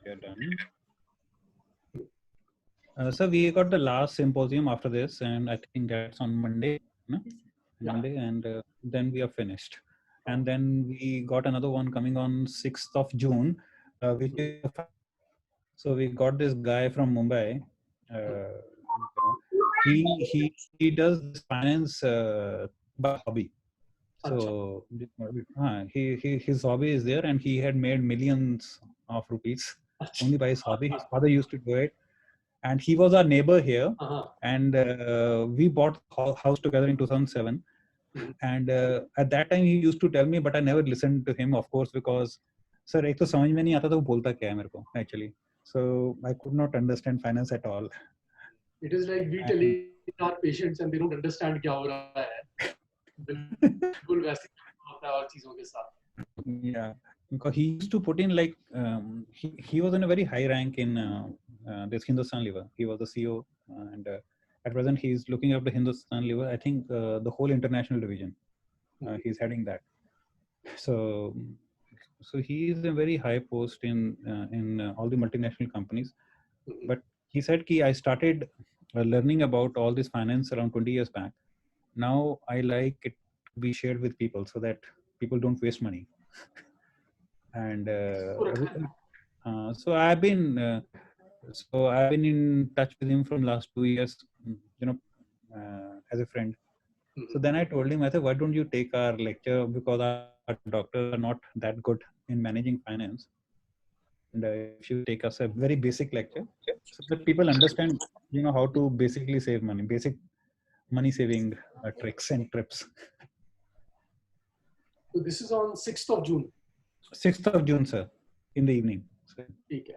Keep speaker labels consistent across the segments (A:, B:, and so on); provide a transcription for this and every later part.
A: We are done. So we got the last symposium after this, and I think that's on Monday. No? Monday, and then we are finished. And then we got another one coming on 6th of June, which is, so we got this guy from Mumbai. He does this finance by hobby. So his hobby is there, and he had made millions of rupees only by his hobby. His father used to do it, and he was our neighbor here. And we bought the house together in 2007. And at that time he used to tell me, but I never listened to him, of course, because sir, ek to samajh mein nahi aata tha wo bolta kya hai mere ko, actually. So I could not understand finance at all.
B: It is like we telling our patients and they don't understand kya ho raha hai. बिल्कुल वैसे होता है और चीजों के साथ.
A: Yeah, because he used to put in like he was in a very high rank in this Hindustan Lever. He was the CEO, and at present he's looking after Hindustan Lever. I think the whole international division. He's heading that. So he is a very high post in all the multinational companies. But he said, "Ki I started learning about all this finance around 20 years back. Now I like it to be shared with people so that people don't waste money." And so I've been in touch with him from last 2 years, as a friend. So then I told him, I said, why don't you take our lecture, because our doctors are not that good in managing finance, and if you take us a very basic lecture so that people understand how to basically save money, basic money saving tricks and tips.
B: So this is on 6th of June.
A: 6th of June, sir, in the evening.
B: Okay.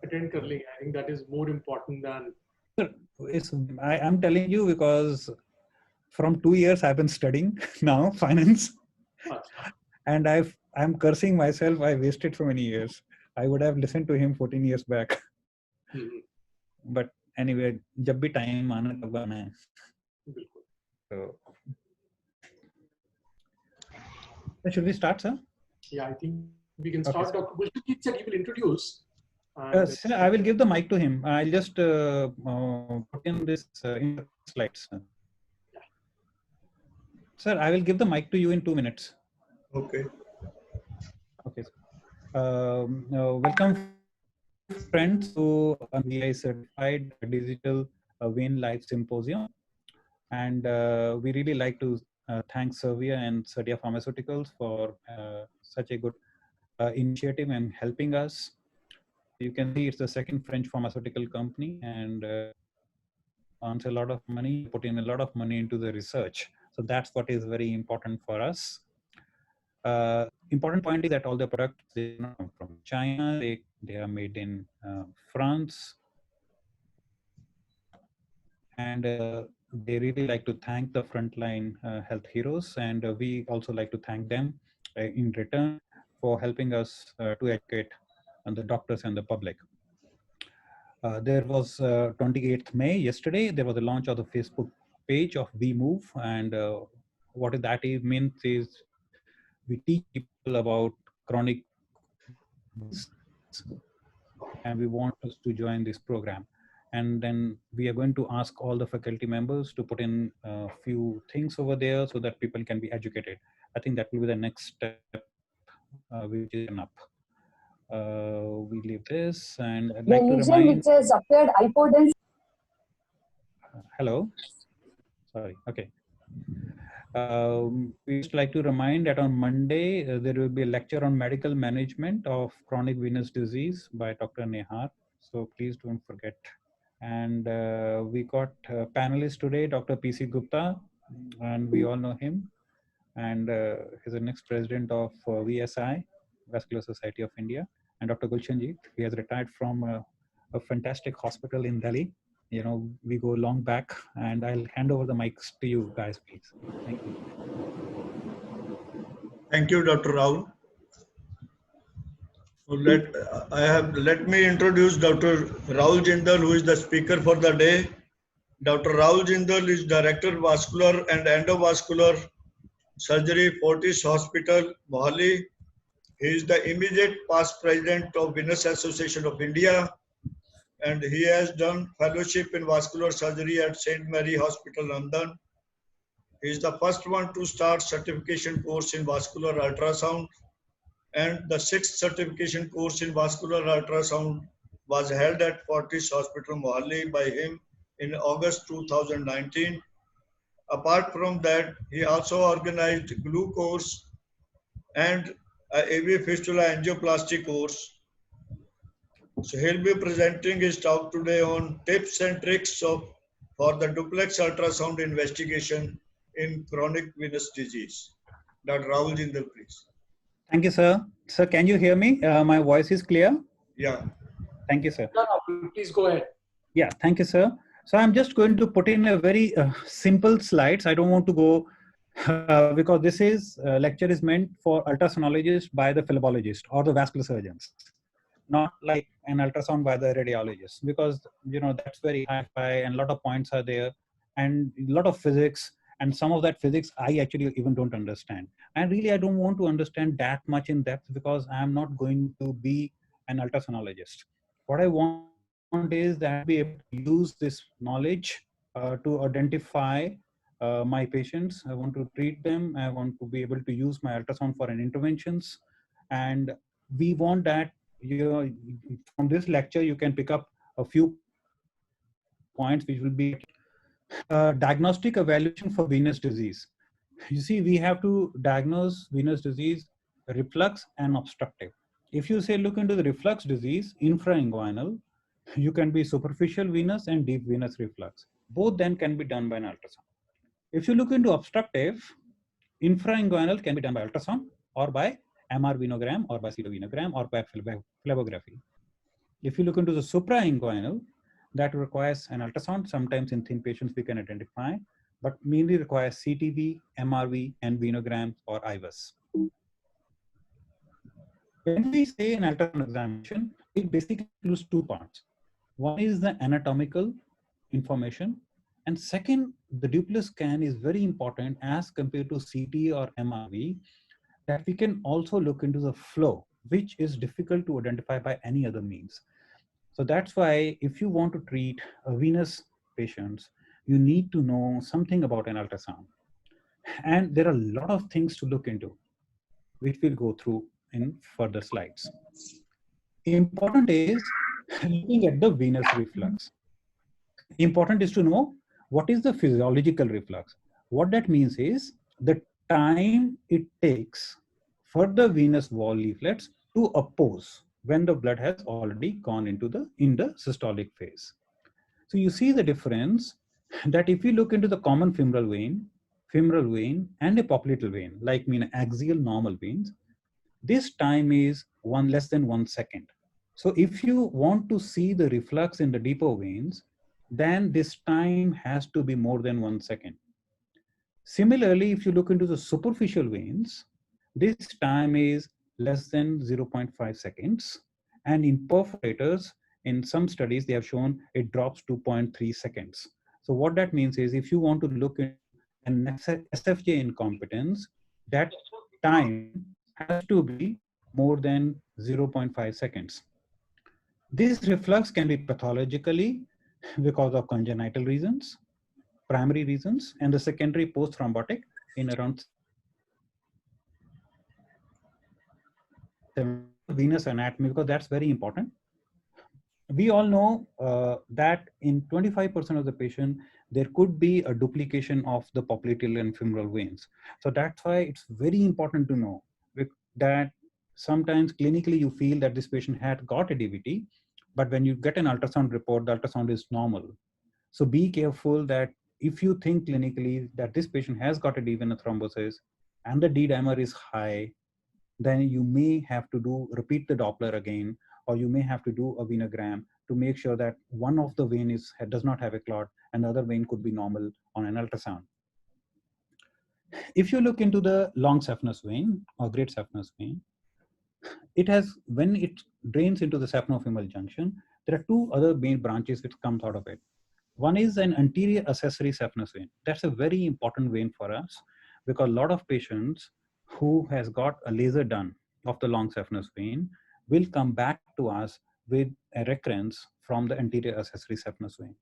B: Attend kar lenge. I think that is more important than.
A: I'm telling you because from 2 years I've been studying now finance, and I'm cursing myself. I wasted so many years. I would have listened to him 14 years back. But anyway, jab bhi time aana tab aana hai. So should we start, sir?
B: Yeah, I think we can start. Okay, Dr. Gulshan said he will introduce.
A: Sir, I will give the mic to him. I'll just put in this in the slides. Sir, I will give the mic to you in 2 minutes.
C: Okay.
A: Okay. Welcome, friends, to VI Certified Digital Win Live Symposium. And we really like to thank Servier and Certia Pharmaceuticals for such a good initiative and helping us. You can see it's the second French pharmaceutical company, and earns a lot of money, put in a lot of money into the research. So that's what is very important for us. Important point is that all the products, they come from China. They are made in France. And they really like to thank the frontline health heroes. And we also like to thank them in return for helping us to educate the doctors and the public. There was 28th May, yesterday, there was a launch of the Facebook page of WeMove. And what that means is we teach people about chronic disease, and we want us to join this program. And then we are going to ask all the faculty members to put in a few things over there so that people can be educated. I think that will be the next step which is up. We leave this, and I'd like to remind.
D: Which has appeared hypodense.
A: Hello. Sorry. Okay. We just like to remind that on Monday there will be a lecture on medical management of chronic venous disease by Dr. Nehar. So please don't forget. And we got panelists today, Dr. P.C. Gupta, and we all know him. And he's the next president of VSI, Vascular Society of India. And Dr. Gulshanji, he has retired from a fantastic hospital in Delhi. We go long back, and I'll hand over the mics to you guys, please. Thank you.
C: Thank you, Dr. Rahul. So let me introduce Dr. Rahul Jindal, who is the speaker for the day. Dr. Rahul Jindal is Director Vascular and Endovascular Surgery, Fortis Hospital, Mohali. He is the immediate past president of Venous Association of India, and he has done fellowship in vascular surgery at St. Mary Hospital, London. He is the first one to start certification course in vascular ultrasound, and the 6th certification course in vascular ultrasound was held at Fortis Hospital, Mohali by him in August 2019. Apart from that, he also organized glue course and a AV fistula angioplasty course. So he'll be presenting his talk today on tips and tricks for the duplex ultrasound investigation in chronic venous disease. Dr. Rahul Jindal, please.
A: Thank you, sir. Sir, can you hear me? My voice is clear?
C: Yeah.
A: Thank you, sir.
B: No, please go ahead.
A: Yeah, thank you, sir. So I'm just going to put in a very simple slides. I don't want to go because this is lecture is meant for ultrasonologists by the phlebotomist or the vascular surgeons, not like an ultrasound by the radiologist, because that's very high-fi and a lot of points are there and a lot of physics, and some of that physics I actually even don't understand. And really, I don't want to understand that much in depth because I'm not going to be an ultrasonologist. What I want is that be able to use this knowledge to identify my patients. I want to treat them. I want to be able to use my ultrasound for an interventions. And we want that from this lecture, you can pick up a few points which will be diagnostic evaluation for venous disease. You see, we have to diagnose venous disease, reflux and obstructive. If you say look into the reflux disease, infrainguinal, you can be superficial venous and deep venous reflux. Both then can be done by an ultrasound. If you look into obstructive, infrainguinal can be done by ultrasound or by MR venogram or by cytovenogram or by phlebography. If you look into the suprainguinal, that requires an ultrasound. Sometimes in thin patients we can identify, but mainly requires CTV, MRV, and venograms or IVUS. When we say an ultrasound examination, it basically includes two parts. One is the anatomical information, and second, the Doppler scan is very important as compared to CT or MRV, that we can also look into the flow, which is difficult to identify by any other means. So that's why if you want to treat venous patients, you need to know something about an ultrasound. And there are a lot of things to look into, which we'll go through in further slides. Important is looking at the venous reflux. Important is to know what is the physiological reflux. What that means is the time it takes for the venous wall leaflets to oppose when the blood has already gone into the systolic phase. So you see the difference that if you look into the common femoral vein and a popliteal vein, like axial normal veins, this time is less than 1 second. So if you want to see the reflux in the deeper veins, then this time has to be more than 1 second. Similarly, if you look into the superficial veins, this time is less than 0.5 seconds. And in perforators, in some studies, they have shown it drops to 0.3 seconds. So what that means is if you want to look at an SFJ incompetence, that time has to be more than 0.5 seconds. This reflux can be pathologically because of congenital reasons, primary reasons, and the secondary post-thrombotic in around venous anatomy, because that's very important. We all know that in 25% of the patient, there could be a duplication of the popliteal and femoral veins. So that's why it's very important to know that sometimes clinically you feel that this patient had got a DVT, but when you get an ultrasound report, the ultrasound is normal. So be careful that if you think clinically that this patient has got a deep venous thrombosis and the D dimer is high, then you may have to repeat the Doppler again, or you may have to do a venogram to make sure that one of the vein does not have a clot and the other vein could be normal on an ultrasound. If you look into the long saphenous vein or great saphenous vein, when it drains into the saphenofemoral junction, there are two other main branches which comes out of it. One is an anterior accessory saphenous vein. That's a very important vein for us because a lot of patients who has got a laser done of the long saphenous vein will come back to us with a recurrence from the anterior accessory saphenous vein.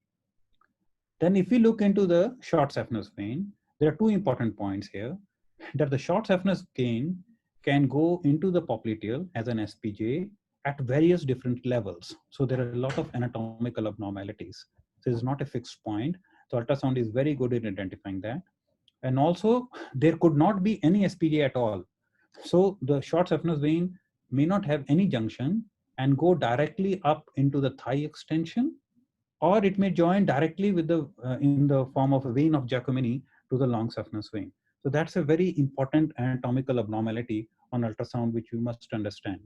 A: Then if we look into the short saphenous vein, there are two important points here, that the short saphenous vein can go into the popliteal as an SPJ at various different levels. So there are a lot of anatomical abnormalities. So it's not a fixed point. So ultrasound is very good in identifying that. And also there could not be any SPJ at all. So the short saphenous vein may not have any junction and go directly up into the thigh extension, or it may join directly with the in the form of a vein of Giacomini to the long saphenous vein. So that's a very important anatomical abnormality on ultrasound, which you must understand.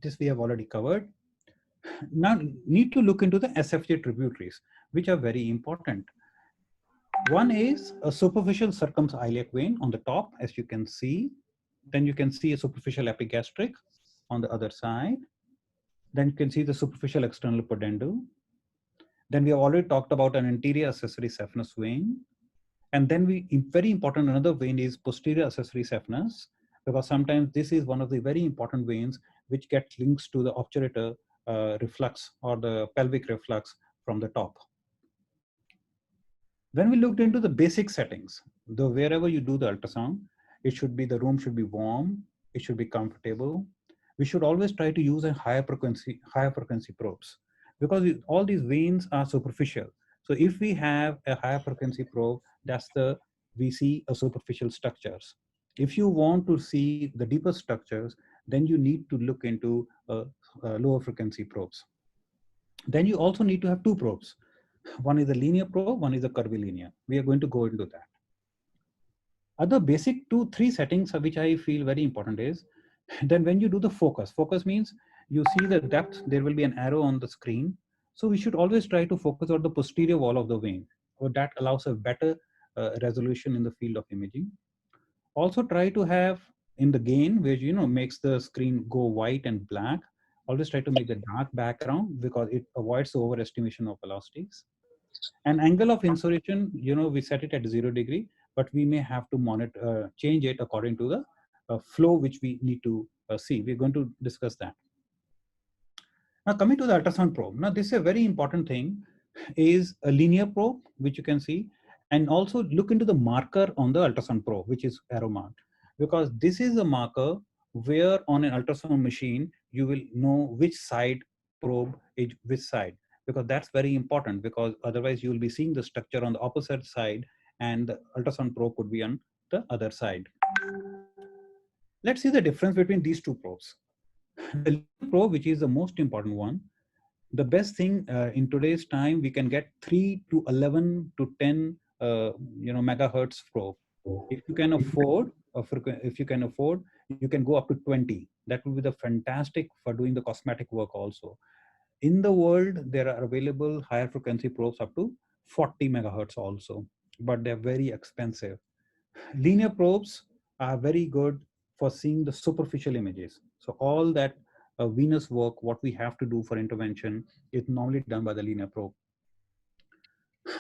A: This we have already covered. Now need to look into the SFJ tributaries, which are very important. One is a superficial circumiliac vein on the top, as you can see. Then you can see a superficial epigastric on the other side. Then you can see the superficial external pudendal. Then we have already talked about an anterior accessory saphenous vein. And then very important, another vein is posterior accessory saphenous, because sometimes this is one of the very important veins which get links to the obturator reflux or the pelvic reflux from the top. When we looked into the basic settings, wherever you do the ultrasound, the room should be warm, it should be comfortable. We should always try to use a higher frequency probes, because all these veins are superficial. So if we have a higher frequency probe, we see a superficial structures. If you want to see the deeper structures, then you need to look into lower frequency probes. Then you also need to have two probes. One is a linear probe, one is a curvilinear. We are going to go into that. Other basic 2-3 settings which I feel very important is, then when you do the focus means you see the depth, there will be an arrow on the screen. So we should always try to focus on the posterior wall of the vein, or that allows a better resolution in the field of imaging. Also try to have in the gain, which makes the screen go white and black, always try to make the dark background, because it avoids the overestimation of velocities. And angle of insertion, we set it at 0 degree, but we may have to monitor, change it according to the flow which we need to see. We're going to discuss that. Now coming to the ultrasound probe. Now this is a very important thing, is a linear probe, which you can see, and also look into the marker on the ultrasound probe, which is arrow marked, because this is a marker where on an ultrasound machine, you will know which side probe is which side, because that's very important, because otherwise you will be seeing the structure on the opposite side and the ultrasound probe could be on the other side. Let's see the difference between these two probes. The linear probe, which is the most important one, the best thing in today's time, we can get 3 to 11 to 10 megahertz probe. If you can afford, you can go up to 20. That will be the fantastic for doing the cosmetic work also. In the world, there are available higher frequency probes up to 40 megahertz also, but they're very expensive. Linear probes are very good for seeing the superficial images. So all that venous work, what we have to do for intervention, is normally done by the linear probe.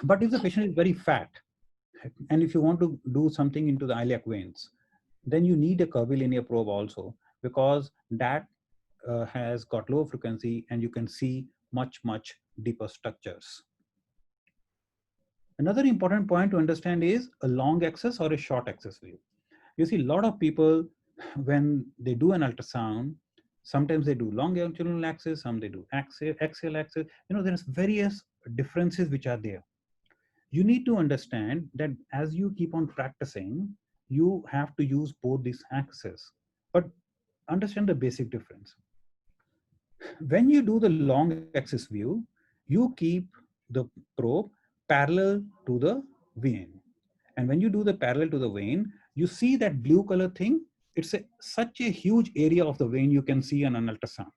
A: But if the patient is very fat, and if you want to do something into the iliac veins, then you need a curvilinear probe also, because that has got low frequency and you can see much deeper structures. Another important point to understand is a long axis or a short axis view. You see a lot of people, when they do an ultrasound, sometimes they do longitudinal axis, some they do axial axis. There's various differences which are there. You need to understand that as you keep on practicing, you have to use both these axes, but understand the basic difference. When you do the long axis view, you keep the probe parallel to the vein. And when you do the parallel to the vein, you see that blue color thing. It's such a huge area of the vein you can see on an ultrasound.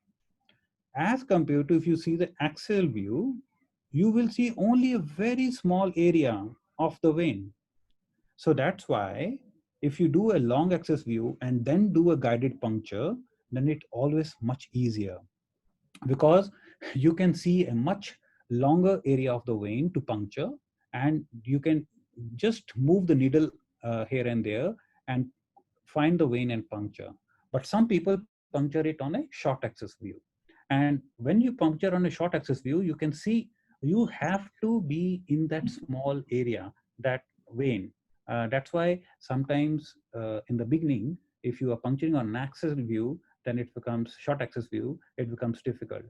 A: As compared to if you see the axial view, you will see only a very small area of the vein. So that's why if you do a long axis view and then do a guided puncture, then it's always much easier, because you can see a much longer area of the vein to puncture, and you can just move the needle here and there and find the vein and puncture. But some people puncture it on a short axis view. And when you puncture on a short axis view, you can see you have to be in that small area, that vein. That's why sometimes in the beginning, if you are puncturing on an axis view, then it becomes short axis view, it becomes difficult.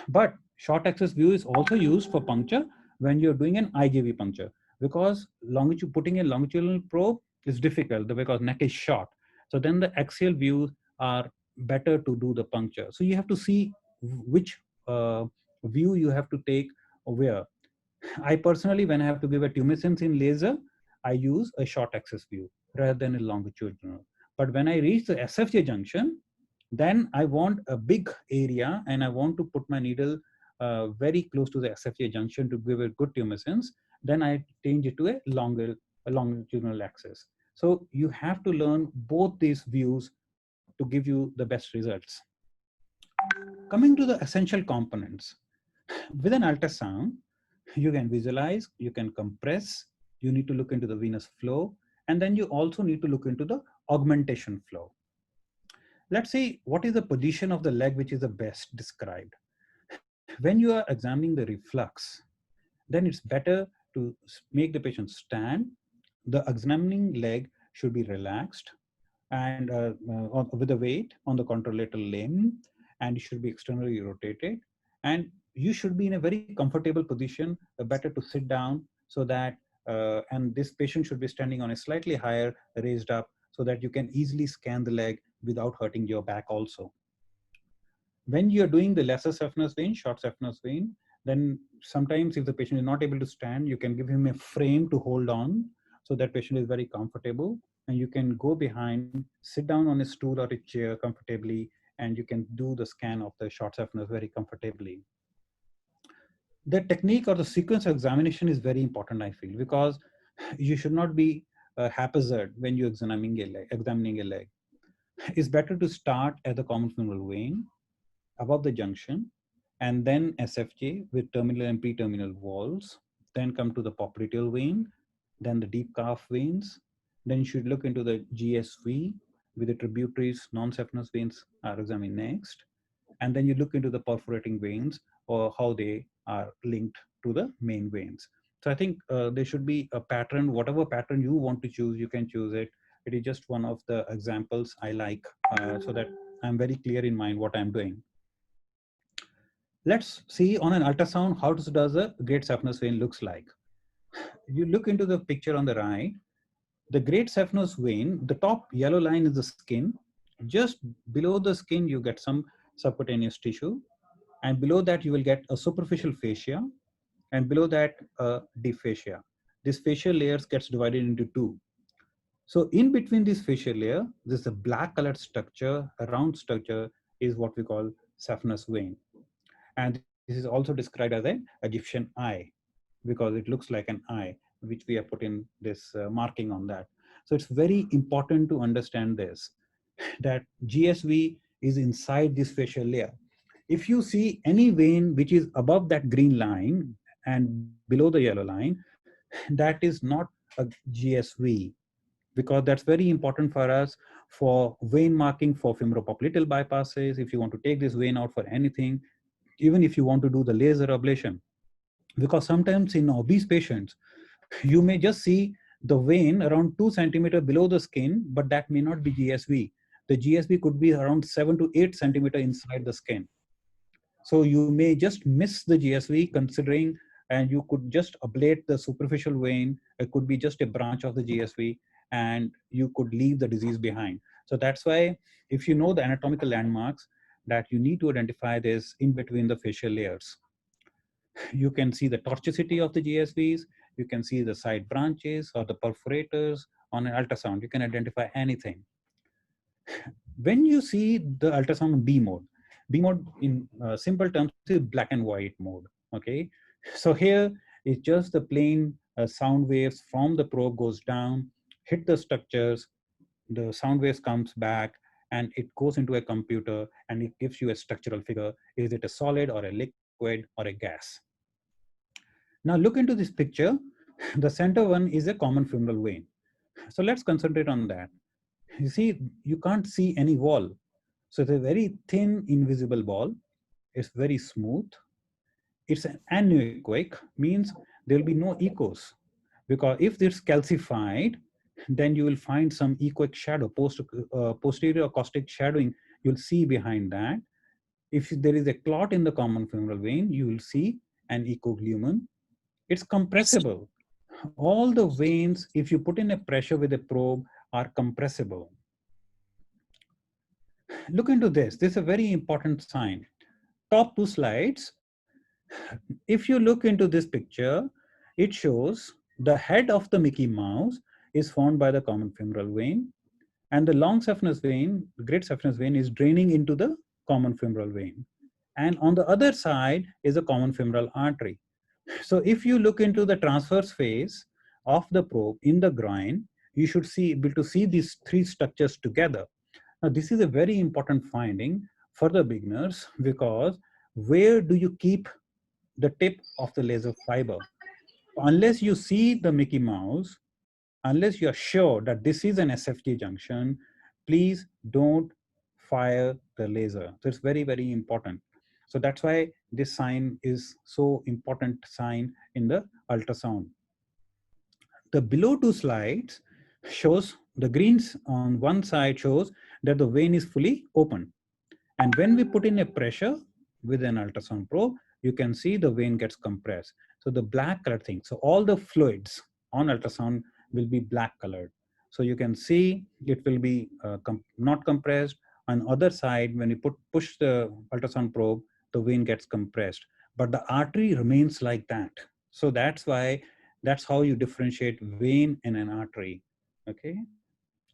A: But short axis view is also used for puncture when you're doing an IJV puncture, because putting a longitudinal probe is difficult because neck is short. So then the axial views are better to do the puncture. So you have to see which view you have to take where. I personally, when I have to give a tumescence in laser, I use a short axis view rather than a longitudinal. But when I reach the SFJ junction, then I want a big area and I want to put my needle very close to the SFJ junction to give a good tumescence. Then I change it to a longitudinal axis. So you have to learn both these views to give you the best results. Coming to the essential components. With an ultrasound, you can visualize, you can compress, you need to look into the venous flow, and then you also need to look into the augmentation flow. Let's see what is the position of the leg which is the best described. When you are examining the reflux, then it's better to make the patient stand. The examining leg should be relaxed and with the weight on the contralateral limb, and it should be externally rotated. And you should be in a very comfortable position, better to sit down so that, and this patient should be standing on a slightly higher raised up so that you can easily scan the leg without hurting your back also. When you're doing the lesser saphenous vein, short saphenous vein, then sometimes if the patient is not able to stand, you can give him a frame to hold on so that patient is very comfortable, and you can go behind, sit down on a stool or a chair comfortably, and you can do the scan of the short saphenous very comfortably. The technique or the sequence of examination is very important, I feel, because you should not be haphazard when you're examining a leg. It's better to start at the common femoral vein above the junction, and then SFJ with terminal and pre-terminal walls, then come to the popliteal vein, then the deep calf veins. Then you should look into the GSV with the tributaries, non-saphenous veins are examined next. And then you look into the perforating veins or how they are linked to the main veins. So I think there should be a pattern, whatever pattern you want to choose, you can choose it. It is just one of the examples I like so that I'm very clear in mind what I'm doing. Let's see on an ultrasound how does a great saphenous vein looks like. You look into the picture on the right. The great saphenous vein, the top yellow line is the skin. Just below the skin, you get some subcutaneous tissue. And below that, you will get a superficial fascia. And below that, a deep fascia. This facial layers gets divided into two. So in between this facial layer, there's a black colored structure, a round structure is what we call saphenous vein. And this is also described as an Egyptian eye because it looks like an eye, which we have put in this marking on that. So it's very important to understand this, that GSV is inside this facial layer. If you see any vein which is above that green line and below the yellow line, that is not a GSV, because that's very important for us for vein marking for femoropopliteal bypasses. If you want to take this vein out for anything, even if you want to do the laser ablation, because sometimes in obese patients, you may just see the vein around 2 centimeter below the skin, but that may not be GSV. The GSV could be around 7 to 8 centimeter inside the skin. So you may just miss the GSV considering, and you could just ablate the superficial vein. It could be just a branch of the GSV, and you could leave the disease behind. So that's why if you know the anatomical landmarks, that you need to identify this in between the facial layers. You can see the tortuosity of the GSVs, you can see the side branches or the perforators on an ultrasound. You can identify anything. When you see the ultrasound B mode in simple terms is black and white mode, okay? So here is just the plain sound waves from the probe goes down, hit the structures, the sound waves comes back, and it goes into a computer and it gives you a structural figure. Is it a solid or a liquid or a gas? Now look into this picture The center one is a common femoral vein. So let's concentrate on that. You see, you can't see any wall. So it's a very thin, invisible ball. It's very smooth. It's an anechoic, means there will be no echoes. Because if it's calcified, then you will find some echoic shadow, posterior acoustic shadowing, you'll see behind that. If there is a clot in the common femoral vein, you will see an echoglumen. It's compressible. All the veins, if you put in a pressure with a probe, are compressible. Look into this. This is a very important sign. Top two slides. If you look into this picture, it shows the head of the Mickey Mouse is formed by the common femoral vein, and the long saphenous vein, the great saphenous vein, is draining into the common femoral vein. And on the other side is a common femoral artery. So if you look into the transverse face of the probe in the groin, you should be able to see these three structures together. Now, this is a very important finding for the beginners, because where do you keep the tip of the laser fiber? Unless you see the Mickey Mouse, unless you are sure that this is an SFT junction, please don't fire the laser. So it's very, very important. So that's why this sign is so important sign in the ultrasound. The below two slides shows the greens on one side shows that the vein is fully open. And when we put in a pressure with an ultrasound probe, you can see the vein gets compressed. So the black color thing, so all the fluids on ultrasound will be black colored. So you can see it will be not compressed. On other side, when you push the ultrasound probe, the vein gets compressed, but the artery remains like that. So that's how you differentiate vein and an artery. Okay.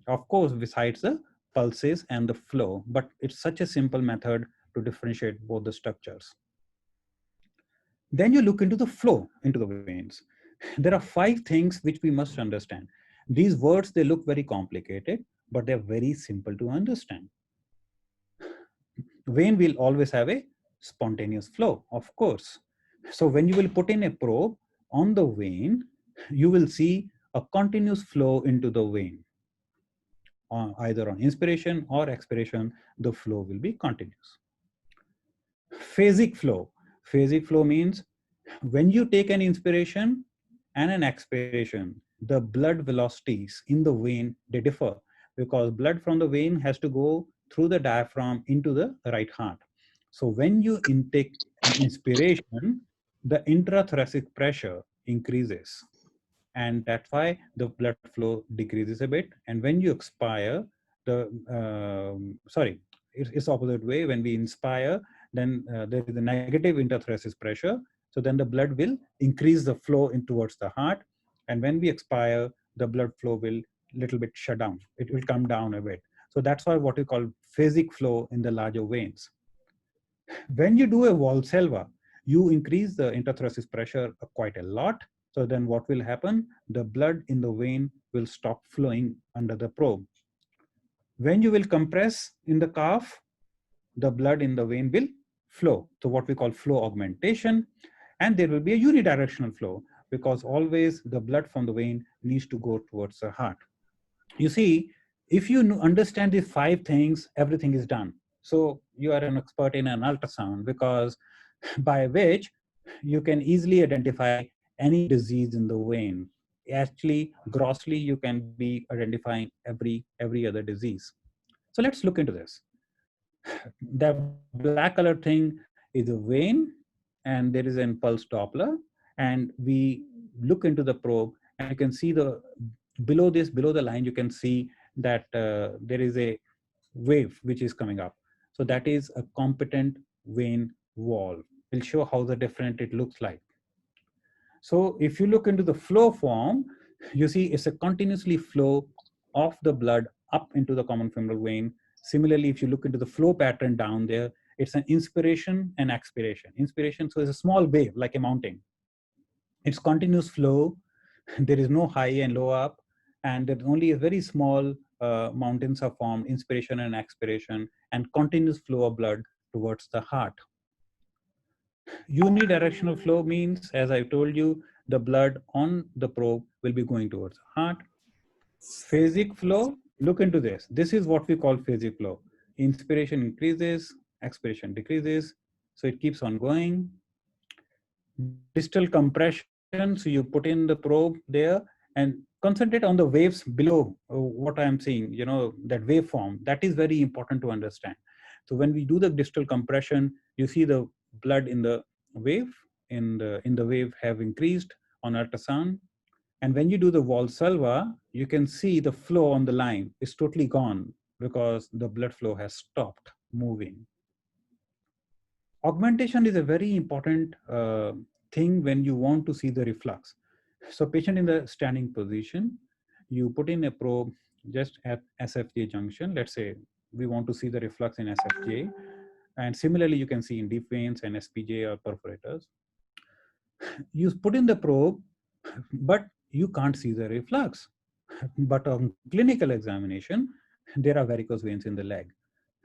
A: Of course, besides the pulses and the flow, but it's such a simple method to differentiate both the structures. Then you look into the flow into the veins. There are 5 things which we must understand. These words, they look very complicated, but they're very simple to understand. Vein will always have a spontaneous flow, of course. So when you will put in a probe on the vein, you will see a continuous flow into the vein. Either on inspiration or expiration, the flow will be continuous. Phasic flow. Phasic flow means when you take an inspiration and an expiration, the blood velocities in the vein, they differ, because blood from the vein has to go through the diaphragm into the right heart. So when you intake an inspiration, the intrathoracic pressure increases, and that's why the blood flow decreases a bit. And when you expire, it's opposite way. When we inspire, then there is a negative intrathoracic pressure. So then the blood will increase the flow in towards the heart. And when we expire, the blood flow will little bit shut down. It will come down a bit. So that's why what we call phasic flow in the larger veins. When you do a Valsalva, you increase the intrathoracic pressure quite a lot. So then what will happen? The blood in the vein will stop flowing under the probe. When you will compress in the calf, the blood in the vein will flow. So what we call flow augmentation. And there will be a unidirectional flow, because always the blood from the vein needs to go towards the heart. You see, if you understand these 5 things, everything is done. So you are an expert in an ultrasound, because by which you can easily identify any disease in the vein. Actually, grossly, you can be identifying every other disease. So let's look into this. The black colored thing is a vein, and there is an pulse Doppler, and we look into the probe, and you can see below the line, you can see that there is a wave which is coming up. So that is a competent vein wall. We'll show how the different it looks like. So if you look into the flow form, you see it's a continuously flow of the blood up into the common femoral vein. Similarly, if you look into the flow pattern down there, it's an inspiration and expiration. Inspiration, so it's a small wave like a mountain. It's continuous flow. There is no high and low up, and there's only a very small mountains are formed, inspiration and expiration, and continuous flow of blood towards the heart. Unidirectional flow means, as I told you, the blood on the probe will be going towards the heart. Phasic flow, look into this. This is what we call phasic flow. Inspiration increases, expiration decreases. So it keeps on going. Distal compression, so you put in the probe there and concentrate on the waves below what I'm seeing, that waveform. That is very important to understand. So when we do the distal compression, you see the blood in the wave, in the wave have increased on ultrasound. And when you do the Valsalva, you can see the flow on the line is totally gone because the blood flow has stopped moving. Augmentation is a very important thing when you want to see the reflux. So patient in the standing position, you put in a probe just at SFJ junction. Let's say we want to see the reflux in SFJ. And similarly, you can see in deep veins and SPJ or perforators. You put in the probe, but you can't see the reflux. But on clinical examination, there are varicose veins in the leg.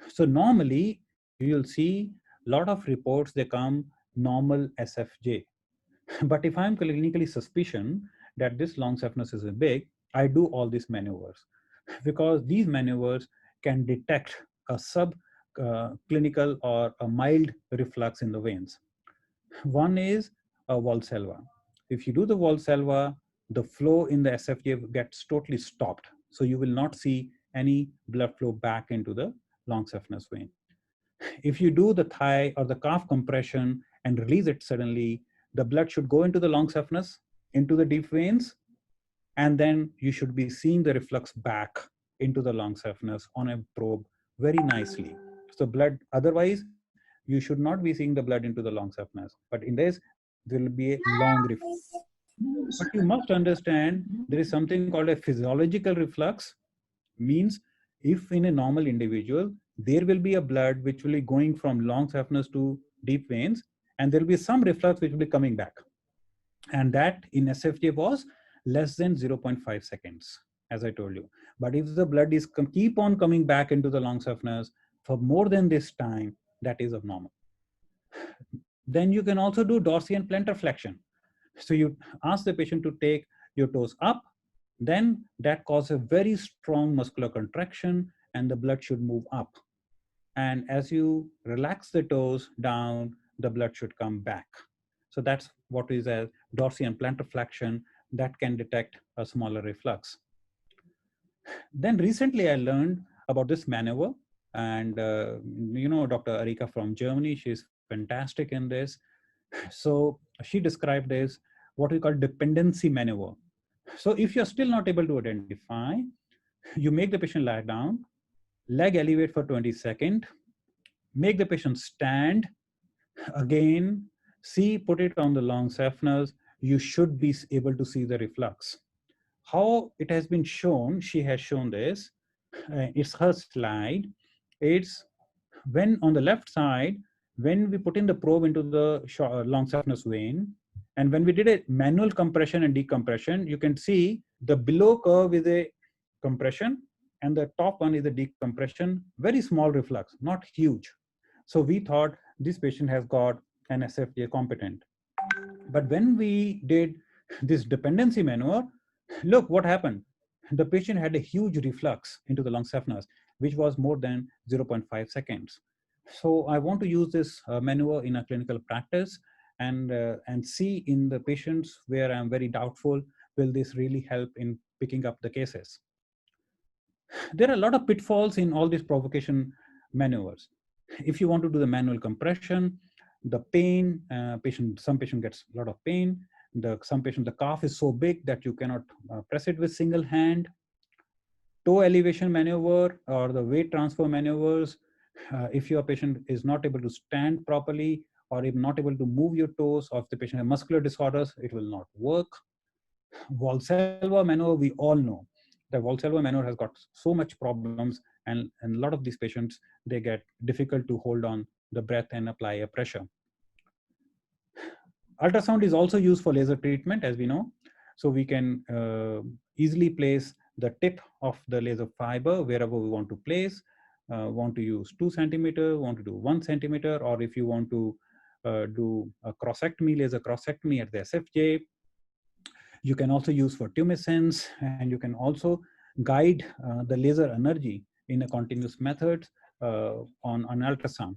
A: So normally you'll see a lot of reports, they come normal SFJ. But if I'm clinically suspicion that this long saphenous is big, I do all these maneuvers because these maneuvers can detect a subclinical or a mild reflux in the veins. One is a Valsalva. If you do the Valsalva, the flow in the SFJ gets totally stopped. So you will not see any blood flow back into the long saphenous vein. If you do the thigh or the calf compression and release it suddenly, the blood should go into the long saphenous, into the deep veins, and then you should be seeing the reflux back into the long saphenous on a probe very nicely. So blood, otherwise, you should not be seeing the blood into the long saphenous. But in this, there will be a long reflux. But you must understand there is something called a physiological reflux. Means if in a normal individual, there will be a blood which will be going from long saphenous to deep veins, and there will be some reflux which will be coming back. And that in SFJ was less than 0.5 seconds, as I told you. But if the blood is keep on coming back into the long saphenous for more than this time, that is abnormal. Then you can also do dorsal and plantar flexion. So you ask the patient to take your toes up, then that causes a very strong muscular contraction and the blood should move up. And as you relax the toes down, the blood should come back. So that's what is a dorsal and plantar flexion that can detect a smaller reflux. Then recently I learned about this maneuver, and Dr. Arika from Germany, she's fantastic in this. So she described this, what we call dependency maneuver. So if you're still not able to identify, you make the patient lie down, leg elevate for 20 seconds, make the patient stand, again, put it on the long saphenous, you should be able to see the reflux. How it has been shown, she has shown this, it's her slide. It's when on the left side, when we put in the probe into the long saphenous vein, and when we did a manual compression and decompression, you can see the below curve is a compression and the top one is a decompression, very small reflux, not huge. So we thought this patient has got an SFJ competent. But when we did this dependency maneuver, look what happened. The patient had a huge reflux into the long saphenous, which was more than 0.5 seconds. So I want to use this maneuver in a clinical practice and see in the patients where I'm very doubtful, will this really help in picking up the cases? There are a lot of pitfalls in all these provocation maneuvers. If you want to do the manual compression, the pain, some patient gets a lot of pain. Some patient, the calf is so big that you cannot press it with single hand. Toe elevation maneuver or the weight transfer maneuvers, if your patient is not able to stand properly or if not able to move your toes, or if the patient has muscular disorders, it will not work. Valsalva maneuver, we all know the Valsalva maneuver has got so much problems, and a lot of these patients, they get difficult to hold on the breath and apply a pressure. Ultrasound is also used for laser treatment, as we know. So we can easily place the tip of the laser fiber wherever we want to place. Want to use 2 centimeter, want to do 1 centimeter, or if you want to do a crossectomy, laser crossectomy at the SFJ, You can also use for tumescence, and you can also guide the laser energy in a continuous method on an ultrasound.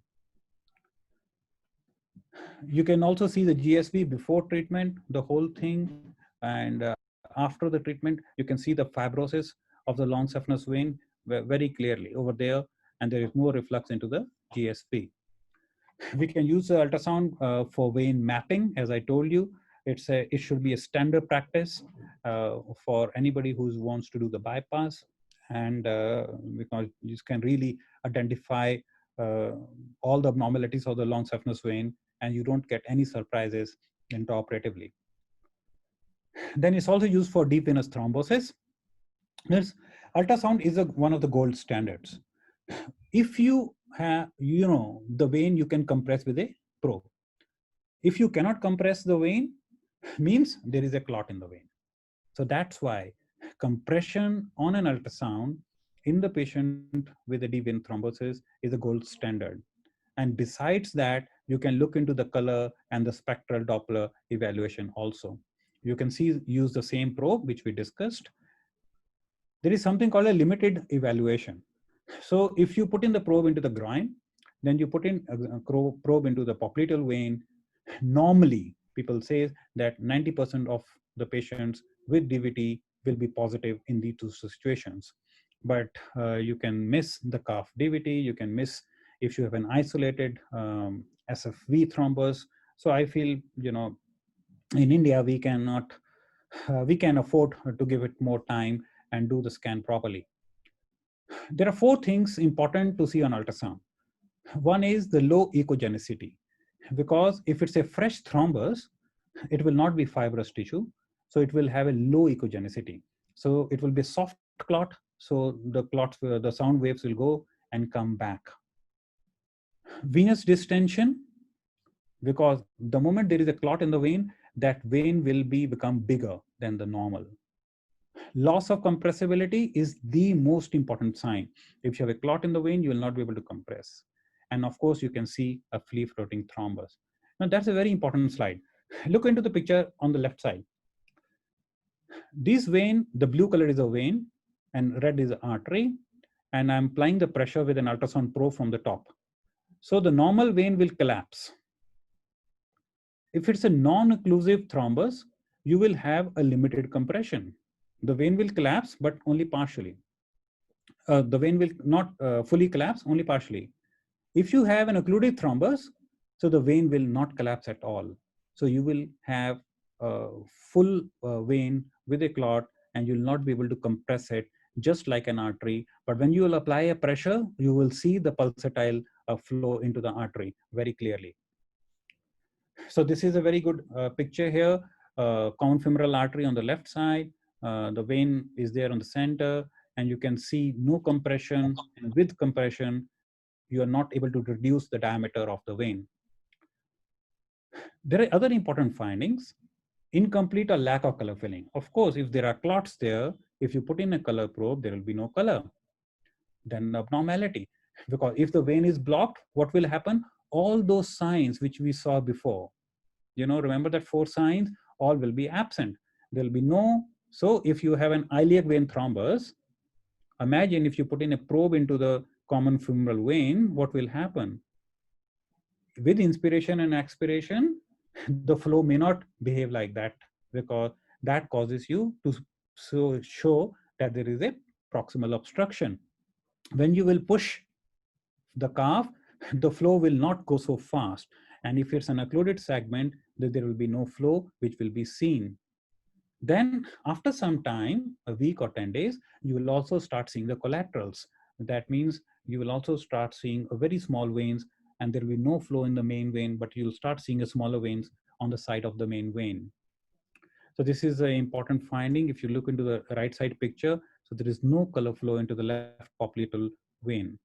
A: You can also see the GSV before treatment, the whole thing, and after the treatment, you can see the fibrosis of the long saphenous vein very clearly over there, and there is more reflux into the GSV. We can use the ultrasound for vein mapping, as I told you. It should be a standard practice for anybody who wants to do the bypass, and because you can really identify all the abnormalities of the long saphenous vein, and you don't get any surprises intraoperatively. Then it's also used for deep venous thrombosis. There's ultrasound is one of the gold standards. If you have, the vein, you can compress with a probe. If you cannot compress the vein, means there is a clot in the vein. So that's why compression on an ultrasound in the patient with a deep vein thrombosis is a gold standard. And besides that, you can look into the color and the spectral Doppler evaluation also. You can use the same probe which we discussed. There is something called a limited evaluation. So if you put in the probe into the groin, then you put in a probe into the popliteal vein, normally people say that 90% of the patients with DVT will be positive in these two situations. But you can miss the calf DVT, you can miss if you have an isolated SFV thrombus. So I feel, in India, we can afford to give it more time and do the scan properly. There are 4 things important to see on ultrasound. One is the low echogenicity, because if it's a fresh thrombus, it will not be fibrous tissue, so it will have a low echogenicity. So it will be soft clot, so the sound waves will go and come back. Venous distension, because the moment there is a clot in the vein, that vein will become bigger than the normal. Loss of compressibility is the most important sign. If you have a clot in the vein, you will not be able to compress. And of course, you can see a free floating thrombus. Now that's a very important slide. Look into the picture on the left side. This vein, the blue color is a vein and red is an artery. And I'm applying the pressure with an ultrasound probe from the top. So the normal vein will collapse. If it's a non-occlusive thrombus, you will have a limited compression. The vein will collapse, but only partially. The vein will not fully collapse, only partially. If you have an occluded thrombus, so the vein will not collapse at all. So you will have a full vein with a clot, and you'll not be able to compress it just like an artery. But when you will apply a pressure, you will see the pulsatile flow into the artery very clearly. So this is a very good picture here. Common femoral artery on the left side. The vein is there on the center, and you can see no compression. And with compression, you are not able to reduce the diameter of the vein. There are other important findings. Incomplete or lack of color filling. Of course, if there are clots there, if you put in a color probe, there will be no color. Then abnormality. Because if the vein is blocked, what will happen? All those signs which we saw before, remember that 4 signs, all will be absent. There will be no. So if you have an iliac vein thrombus, imagine if you put in a probe into the common femoral vein, what will happen? With inspiration and expiration, the flow may not behave like that, because that causes you to show that there is a proximal obstruction. When you will push the calf, the flow will not go so fast. And if it's an occluded segment, then there will be no flow which will be seen. Then after some time, a week or 10 days, you will also start seeing the collaterals. That means you will also start seeing a very small veins, and there will be no flow in the main vein, but you'll start seeing a smaller veins on the side of the main vein. So this is an important finding. If you look into the right side picture, so there is no color flow into the left popliteal vein.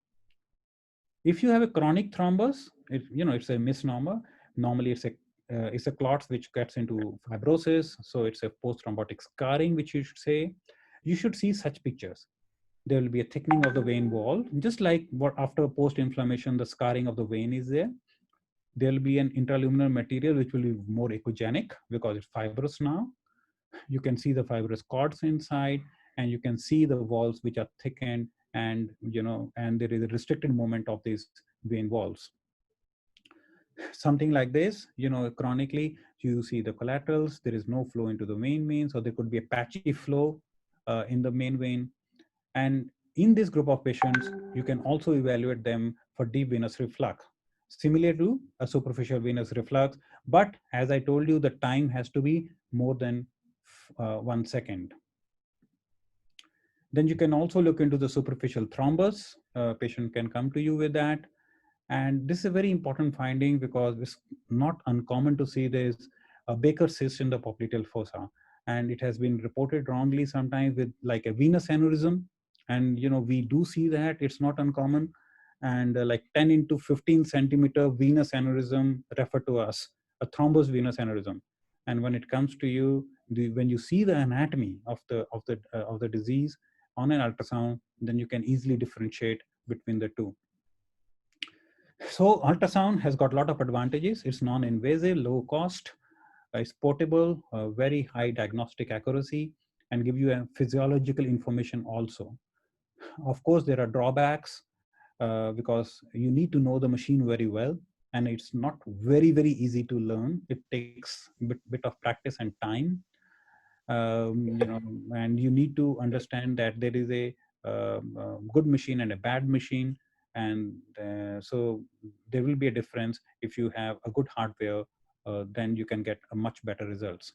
A: If you have a chronic thrombus, it's a misnomer. Normally it's a clot which gets into fibrosis. So it's a post-thrombotic scarring, which you should say. You should see such pictures. There will be a thickening of the vein wall, just like what after post-inflammation, the scarring of the vein is there. There will be an intraluminal material which will be more echogenic because it's fibrous now. You can see the fibrous cords inside, and you can see the walls which are thickened, and and there is a restricted movement of these vein walls. Something like this, chronically, you see the collaterals, there is no flow into the main vein, so there could be a patchy flow in the main vein. And in this group of patients, you can also evaluate them for deep venous reflux, similar to a superficial venous reflux. But as I told you, the time has to be more than 1 second. Then you can also look into the superficial thrombus. Patient can come to you with that. And this is a very important finding because it's not uncommon to see this Baker cyst in the popliteal fossa. And it has been reported wrongly sometimes with like a venous aneurysm. And we do see that it's not uncommon. And like 10 into 15 centimeter venous aneurysm referred to us, a thrombus venous aneurysm. And when it comes to you, when you see the anatomy of the disease on an ultrasound, then you can easily differentiate between the two. So ultrasound has got a lot of advantages. It's non-invasive, low cost, it's portable, very high diagnostic accuracy, and give you a physiological information also. Of course, there are drawbacks because you need to know the machine very well, and it's not very, very easy to learn. It takes a bit of practice and time. And you need to understand that there is a good machine and a bad machine. And so there will be a difference. If you have a good hardware, then you can get a much better results.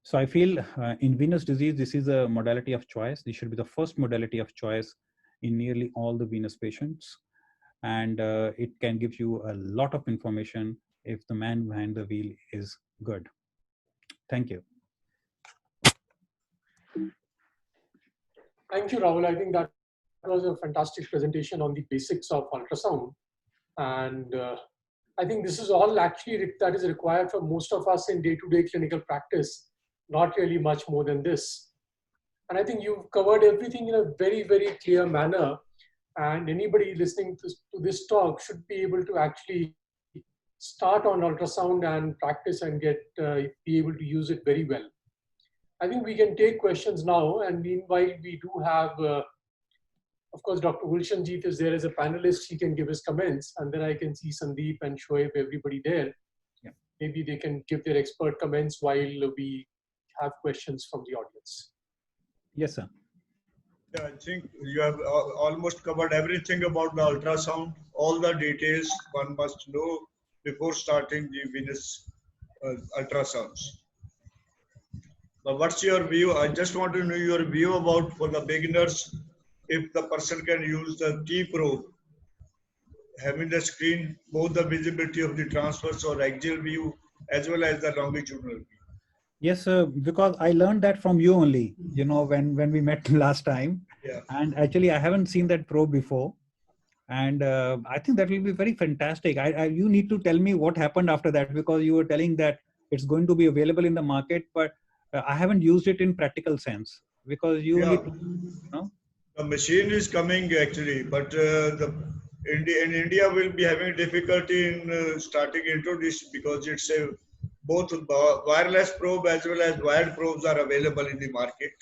A: So I feel in venous disease, this is a modality of choice. This should be the first modality of choice in nearly all the venous patients. And it can give you a lot of information if the man behind the wheel is good. Thank you.
B: Thank you, Rahul. I think that was a fantastic presentation on the basics of ultrasound. And I think this is all actually that is required for most of us in day-to-day clinical practice, not really much more than this. And I think you've covered everything in a very, very clear manner. And anybody listening to this talk should be able to actually start on ultrasound and practice and be able to use it very well. I think we can take questions now, and meanwhile we do have, of course, Dr. Gulshanjeet is there as a panelist. He can give his comments, and then I can see Sandeep and Shoaib, everybody there.
A: Yeah.
B: Maybe they can give their expert comments while we have questions from the audience.
A: Yes, sir.
C: Yeah, I think you have almost covered everything about the ultrasound, all the details one must know before starting the venous ultrasounds. But what's your view? I just want to know your view about, for the beginners, if the person can use the T probe, having the screen, both the visibility of the transverse or axial view, as well as the longitudinal view.
A: Yes, because I learned that from you only, when we met last time.
C: Yeah.
A: And actually, I haven't seen that probe before. And I think that will be very fantastic. You need to tell me what happened after that, because you were telling that it's going to be available in the market, but I haven't used it in practical sense, because
C: The machine is coming actually, but in India will be having difficulty in starting into this, because it's both wireless probe as well as wired probes are available in the market.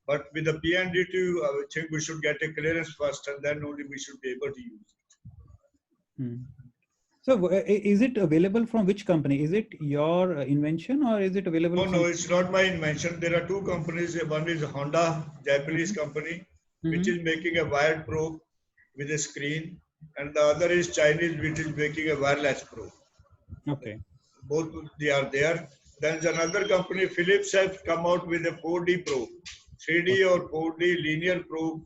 C: But with the PND2, I think we should get a clearance first, and then only we should be able to use it.
A: So is it available from which company? Is it your invention, or is it available?
C: No, it's not my invention. There are two companies. One is Honda, Japanese company, which is making a wired probe with a screen, and the other is Chinese, which is making a wireless probe.
A: Okay.
C: Both they are there. Then there's another company, Philips, has come out with a 4D probe, 3D or 4D linear probe,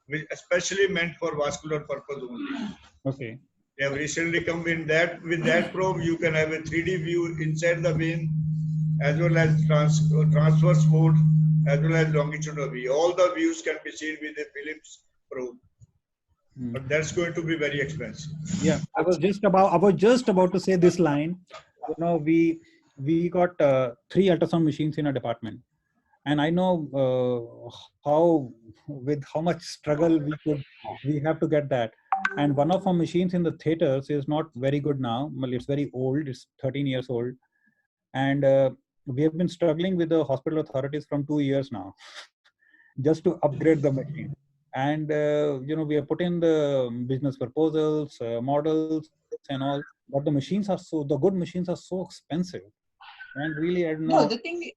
C: which especially meant for vascular purpose only.
A: Okay.
C: They have recently come in that, with that probe, you can have a 3D view inside the vein, as well as transverse mode, as well as longitudinal view. All the views can be seen with a Philips probe. But that's going to be very expensive.
A: Yeah, I was just about to say this line. We got 3 ultrasound machines in our department, and I know how much struggle we have to get that. And one of our machines in the theaters is not very good now. Well, it's very old. It's 13 years old, and we have been struggling with the hospital authorities from 2 years now, just to upgrade the machine. And we have put in the business proposals, models, and all, but the good machines are so expensive, and really I don't
D: No,
A: know
D: the thing,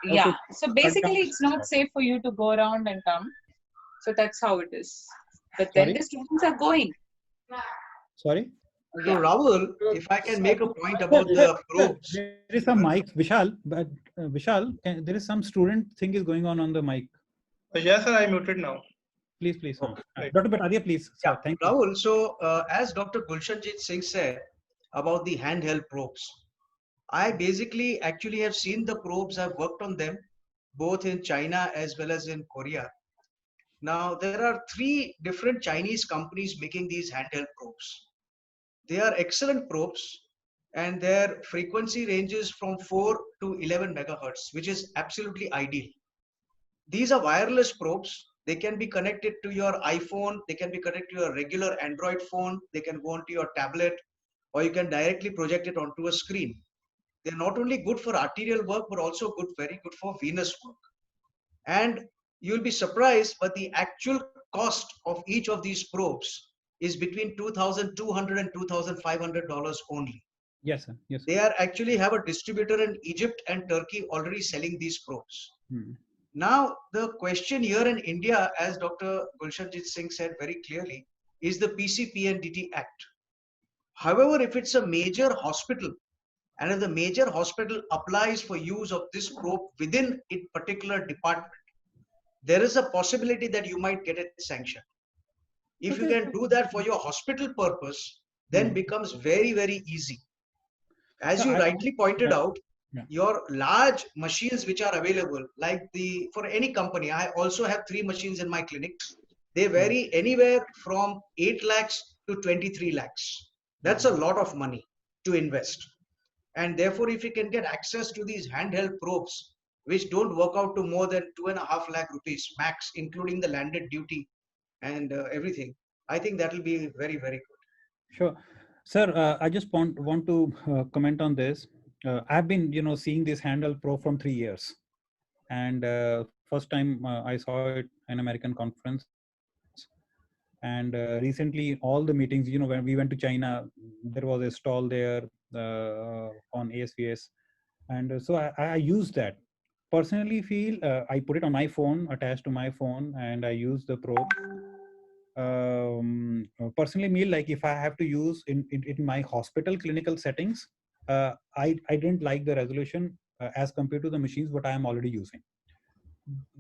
A: how to
D: yeah. So
A: cut down.
D: basically, it's not safe for you to go around and come. So that's how it is. But then
A: Sorry,
D: the students are going.
A: sorry.
E: So
D: Yeah.
E: Rahul, if I can make a point about
A: Sir,
E: the probes.
A: there is some mic, Vishal, but Vishal, there is some student thing is going on the mic.
F: Yes, sir, I muted now.
A: Please.
E: Okay,
F: right.
A: Dr. Bataria, please.
E: Yeah,
A: Sir, thank you.
E: Rahul, so as Dr. Gulshanjit Singh said about the handheld probes, I basically actually have seen the probes. I've worked on them both in China as well as in Korea. Now, there are 3 different Chinese companies making these handheld probes. They are excellent probes, and their frequency ranges from 4 to 11 megahertz, which is absolutely ideal. These are wireless probes. They can be connected to your iPhone, they can be connected to your regular Android phone, they can go onto your tablet, or you can directly project it onto a screen. They're not only good for arterial work, but also very good for venous work. And you'll be surprised, but the actual cost of each of these probes is between $2,200 and $2,500 only.
A: Yes, sir. Yes.
E: They are actually have a distributor in Egypt and Turkey already selling these probes. Now, the question here in India, as Dr. Gulshanjit Singh said very clearly, is the PCPNDT Act. However, if it's a major hospital, and if the major hospital applies for use of this probe within its particular department, there is a possibility that you might get it sanctioned. If you can do that for your hospital purpose, then becomes very, very easy. As you rightly pointed out, your large machines which are available, like for any company, I also have 3 machines in my clinic. They vary anywhere from 8 lakhs to 23 lakhs. That's a lot of money to invest. And therefore, if you can get access to these handheld probes, which don't work out to more than 2.5 lakh rupees max, including the landed duty and everything, I think that will be very, very good.
A: Sure. Sir, I just want to comment on this. I've been, seeing this handheld probe from 3 years. And first time I saw it in American conference. And recently, all the meetings, when we went to China, there was a stall there on ASVS. And so I used that. Personally feel, I put it on my phone, attached to my phone, and I use the probe. Personally feel like if I have to use in my hospital clinical settings, I didn't like the resolution as compared to the machines what I am already using.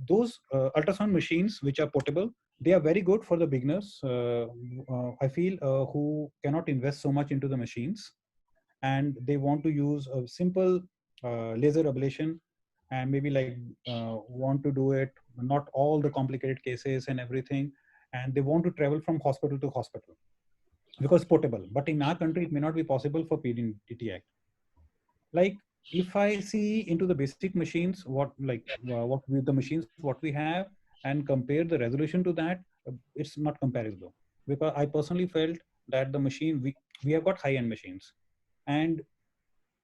A: Those ultrasound machines which are portable, they are very good for the beginners. I feel who cannot invest so much into the machines, and they want to use a simple laser ablation, and maybe like want to do it not all the complicated cases and everything, and they want to travel from hospital to hospital because portable. But in our country, it may not be possible for PDT Act. Like if I see into the basic machines, what with the machines what we have, and compare the resolution to that, it's not comparable. Because I personally felt that the machine we have got high-end machines, and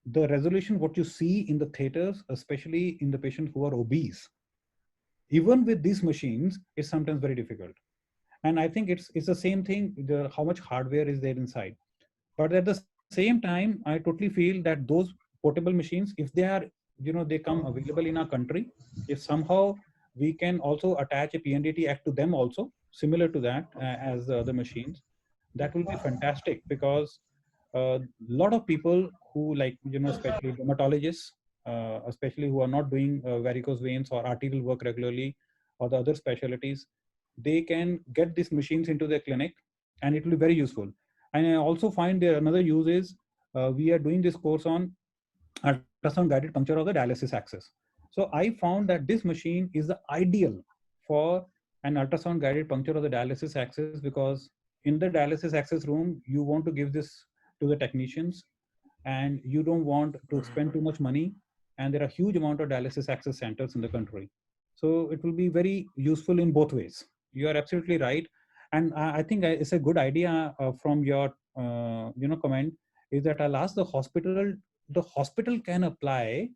A: the resolution what you see in the theaters, especially in the patients who are obese, even with these machines, is sometimes very difficult. And I think it's the same thing, how much hardware is there inside. But at the same time, I totally feel that those portable machines, if they are, they come available in our country, if somehow we can also attach a PNDT Act to them also, similar to that as the other machines, that will be fantastic. Because a lot of people who especially dermatologists, especially who are not doing varicose veins or arterial work regularly, or the other specialties, they can get these machines into their clinic, and it will be very useful. And I also find there another use is we are doing this course on ultrasound guided puncture of the dialysis axis. So I found that this machine is the ideal for an ultrasound guided puncture of the dialysis axis, because in the dialysis access room, you want to give this to the technicians, and you don't want to spend too much money. And there are huge amount of dialysis access centers in the country. So it will be very useful in both ways. You are absolutely right. And I think it's a good idea from your comment, is that I'll ask the hospital can apply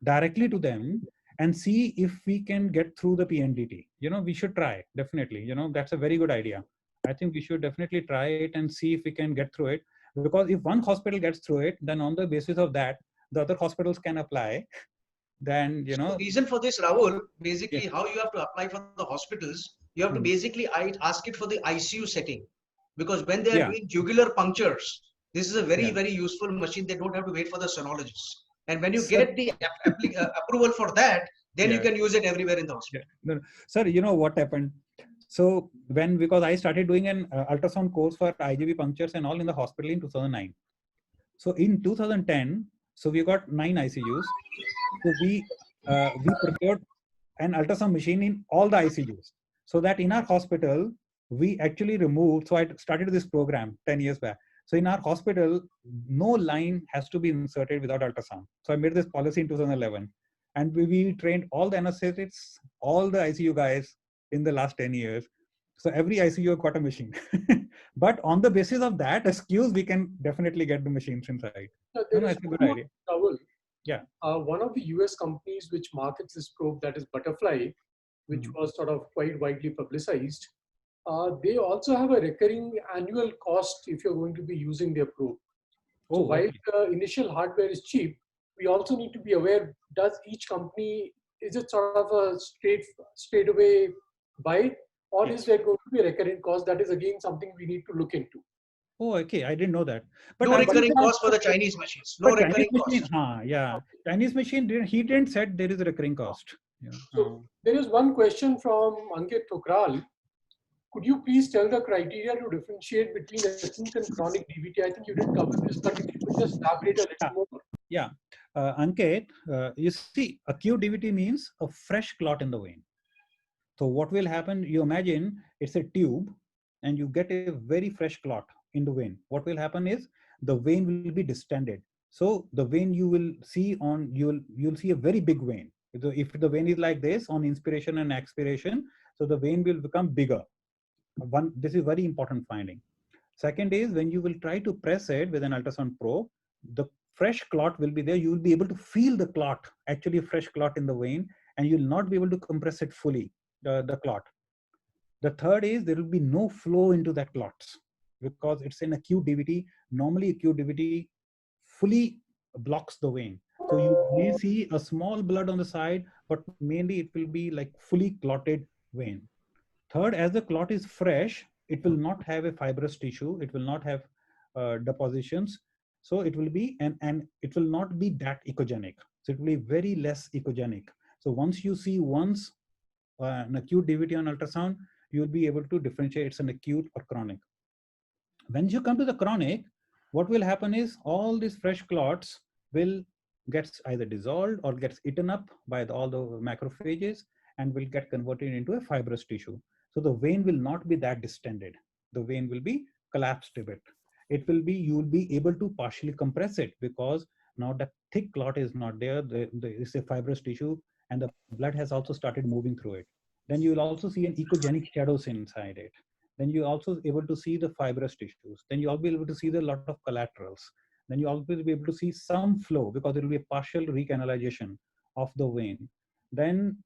A: directly to them and see if we can get through the PNDT. We should try, definitely. That's a very good idea. I think we should definitely try it and see if we can get through it. Because if one hospital gets through it, then on the basis of that, the other hospitals can apply. Then,
E: So the reason for this, Rahul, basically
A: Yeah.
E: how you have to apply for the hospitals, you have to
A: Hmm.
E: basically ask it for the ICU setting. Because when they are
A: Yeah.
E: doing jugular punctures, this is a very,
A: Yeah.
E: very useful machine. They don't have to wait for the sonologist. And when you
A: Sir,
E: get the approval for that, then you
A: yeah.
E: can use it everywhere in the hospital.
A: Yeah. No, sir, what happened? So because I started doing an ultrasound course for IGV punctures and all in the hospital in 2009. So in 2010, so we got 9 ICUs. So we procured an ultrasound machine in all the ICUs. So that in our hospital, we actually removed, so I started this program 10 years back. So in our hospital, no line has to be inserted without ultrasound. So I made this policy in 2011. And we trained all the anesthetists, all the ICU guys in the last 10 years. So every ICU got a machine. But on the basis of that excuse, we can definitely get the machines inside.
B: There
A: No,
B: is
A: it's a good
B: one more
A: idea.
B: trouble.
A: Yeah.
B: One of the US companies which markets this probe, that is Butterfly, which was sort of quite widely publicized, they also have a recurring annual cost if you're going to be using their probe. So
A: Oh,
B: while
A: okay.
B: the initial hardware is cheap, we also need to be aware, does each company, is it sort of a straightaway buy, or
A: Yes.
B: is there going to be a recurring cost? That is again something we need to look into.
A: Oh, okay. I didn't know that. But
E: No
A: I think
E: recurring
A: that,
E: cost for the Chinese machines. No
A: but Chinese
E: recurring
A: machine,
E: cost.
A: yeah.
B: Okay.
A: Chinese machine, he didn't said there is a recurring cost. Yeah.
B: So there is one question from Ankit Thokral. Could you please tell the criteria to differentiate between acute and chronic DVT? I think you did cover this, but if you could just elaborate a
A: Yeah.
B: little more.
A: Yeah. Ankit, you see, acute DVT means a fresh clot in the vein. So what will happen, you imagine it's a tube and you get a very fresh clot in the vein. What will happen is the vein will be distended. So the vein you will see you'll see a very big vein. If the vein is like this on inspiration and expiration, so the vein will become bigger. This is very important finding. Second is when you will try to press it with an ultrasound probe, the fresh clot will be there. You will be able to feel the clot, actually a fresh clot in the vein, and you'll not be able to compress it fully, the clot. The third is there will be no flow into that clots because it's an acute DVT. Normally acute DVT fully blocks the vein. So you may see a small blood on the side, but mainly it will be like fully clotted vein. Third, as the clot is fresh, it will not have a fibrous tissue. It will not have depositions. So it will be, and it will not be that echogenic. So it will be very less echogenic. So once you see an acute DVT on ultrasound, you'll be able to differentiate it's an acute or chronic. When you come to the chronic, what will happen is all these fresh clots will gets either dissolved or gets eaten up by all the macrophages and will get converted into a fibrous tissue. So the vein will not be that distended. The vein will be collapsed a bit. It will be, you will be able to partially compress it because now the thick clot is not there. It's a fibrous tissue and the blood has also started moving through it. Then you will also see an echogenic shadows inside it. Then you're also able to see the fibrous tissues. Then you'll be able to see the lot of collaterals. Then you also be able to see some flow because there will be a partial recanalization of the vein. Then,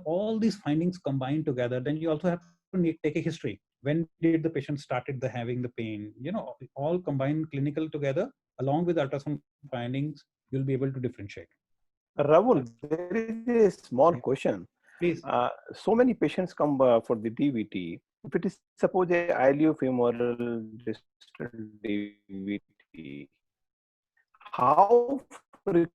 A: all these findings combined together, then you also have to take a history. When did the patient started having the pain? All combined clinical together, along with ultrasound findings, you'll be able to differentiate.
G: Rahul, there is a small question.
A: Please.
G: So many patients come for the DVT. If it is suppose a iliofemoral distal DVT, how frequently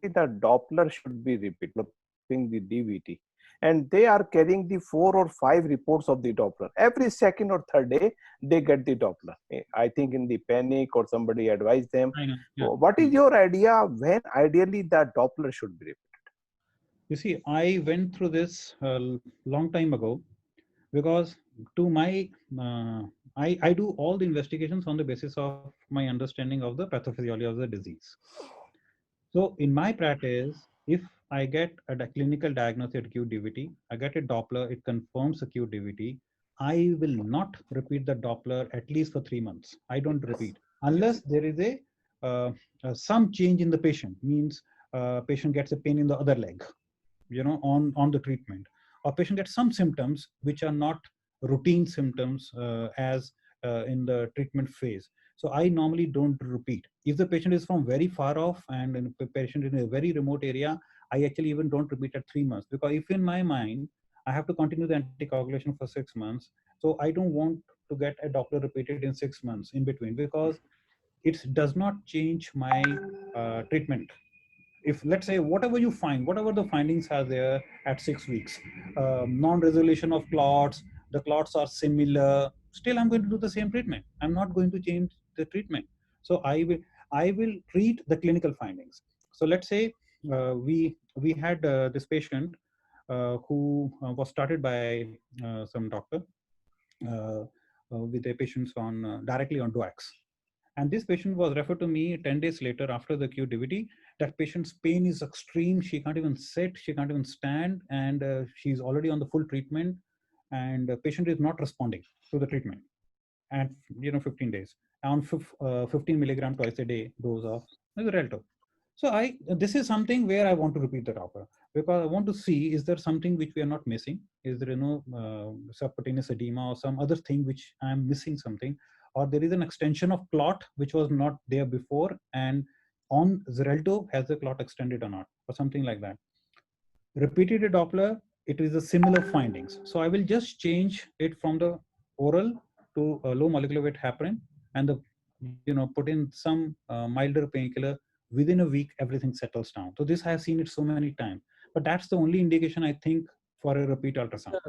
G: the Doppler should be repeated the DVT? And they are carrying the 4 or 5 reports of the Doppler. Every second or third day, they get the Doppler. I think in the panic or somebody advised them.
A: I know. Yeah.
G: What is your idea when ideally the Doppler should be repeated?
A: You see, I went through this a long time ago because to my, I do all the investigations on the basis of my understanding of the pathophysiology of the disease. So in my practice, if I get a clinical diagnosis of acute DVT, I get a Doppler, it confirms acute DVT, I will not repeat the Doppler at least for 3 months. I don't repeat unless there is some change in the patient, means patient gets a pain in the other leg, on the treatment, or patient gets some symptoms which are not routine symptoms as in the treatment phase. So I normally don't repeat. If the patient is from very far off and the patient in a very remote area, I actually even don't repeat at 3 months, because if in my mind I have to continue the anticoagulation for 6 months, so I don't want to get a Doppler repeated in 6 months in between, because it does not change my treatment. If, let's say, whatever you find, whatever the findings are there at 6 weeks, non-resolution of clots, the clots are similar, still I'm going to do the same treatment. I'm not going to change the treatment. So I will treat the clinical findings. So let's say we had this patient who was started by some doctor with a patients on directly on DOACs. And this patient was referred to me 10 days later after the acute DVT. That patient's pain is extreme. She can't even sit, she can't even stand, and she's already on the full treatment, and the patient is not responding to the treatment. And 15 days on 15 milligram twice a day dose of Xarelto. So this is something where I want to repeat the Doppler, because I want to see, is there something which we are not missing? Is there subcutaneous edema or some other thing which I'm missing something? Or there is an extension of clot which was not there before, and on Xarelto has the clot extended or not, or something like that. Repeated a Doppler, it is a similar findings. So I will just change it from the oral to a low molecular weight heparin, and put in some milder painkiller. Within a week, everything settles down. So this I have seen it so many times, but that's the only indication I think for a repeat ultrasound.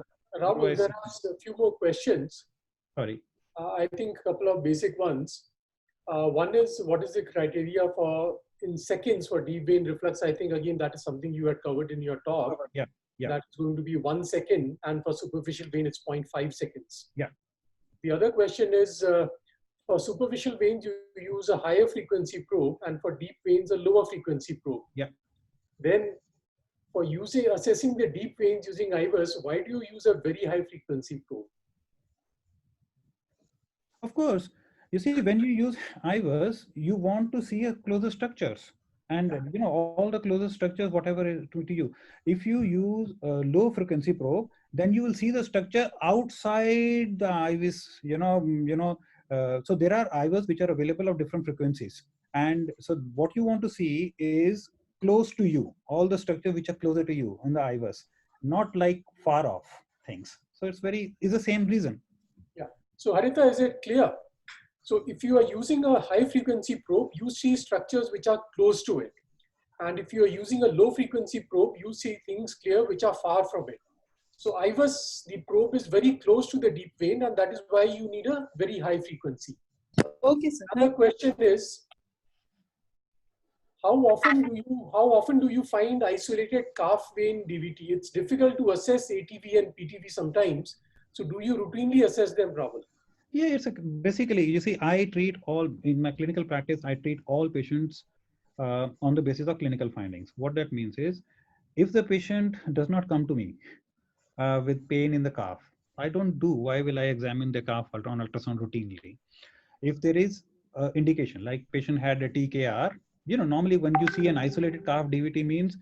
B: Rahul, there are a few more questions.
A: Sorry.
B: I think a couple of basic ones. One is, what is the criteria for in seconds for deep vein reflux? I think again that is something you had covered in your talk.
A: Yeah.
B: That's going to be 1 second, and for superficial vein it's 0.5 seconds.
A: Yeah.
B: The other question is, for superficial veins you use a higher frequency probe, and for deep veins a lower frequency probe.
A: Yeah.
B: Then for assessing the deep veins using IVUS, why do you use a very high frequency probe?
A: Of course, you see, when you use IVUS, you want to see a closer structures, and all the closer structures, whatever is to you. If you use a low frequency probe, then you will see the structure outside the IVUS. So there are IVUS which are available of different frequencies, and so what you want to see is close to you, all the structure which are closer to you in the IVUS, not like far off things. So it's the same reason.
B: Yeah. So Haritha, is it clear? So if you are using a high frequency probe, you see structures which are close to it. And if you are using a low frequency probe, you see things clear which are far from it. So IVUS, the probe is very close to the deep vein, and that is why you need a very high frequency.
D: Okay, sir.
B: Another question is, how often do you find isolated calf vein DVT? It's difficult to assess ATV and PTV sometimes. So do you routinely assess them, Rahul?
A: Yeah, basically, you see, in my clinical practice, I treat all patients on the basis of clinical findings. What that means is, if the patient does not come to me with pain in the calf, I don't do. Why will I examine the calf on ultrasound routinely? If there is indication, like patient had a TKR, normally when you see an isolated calf DVT means,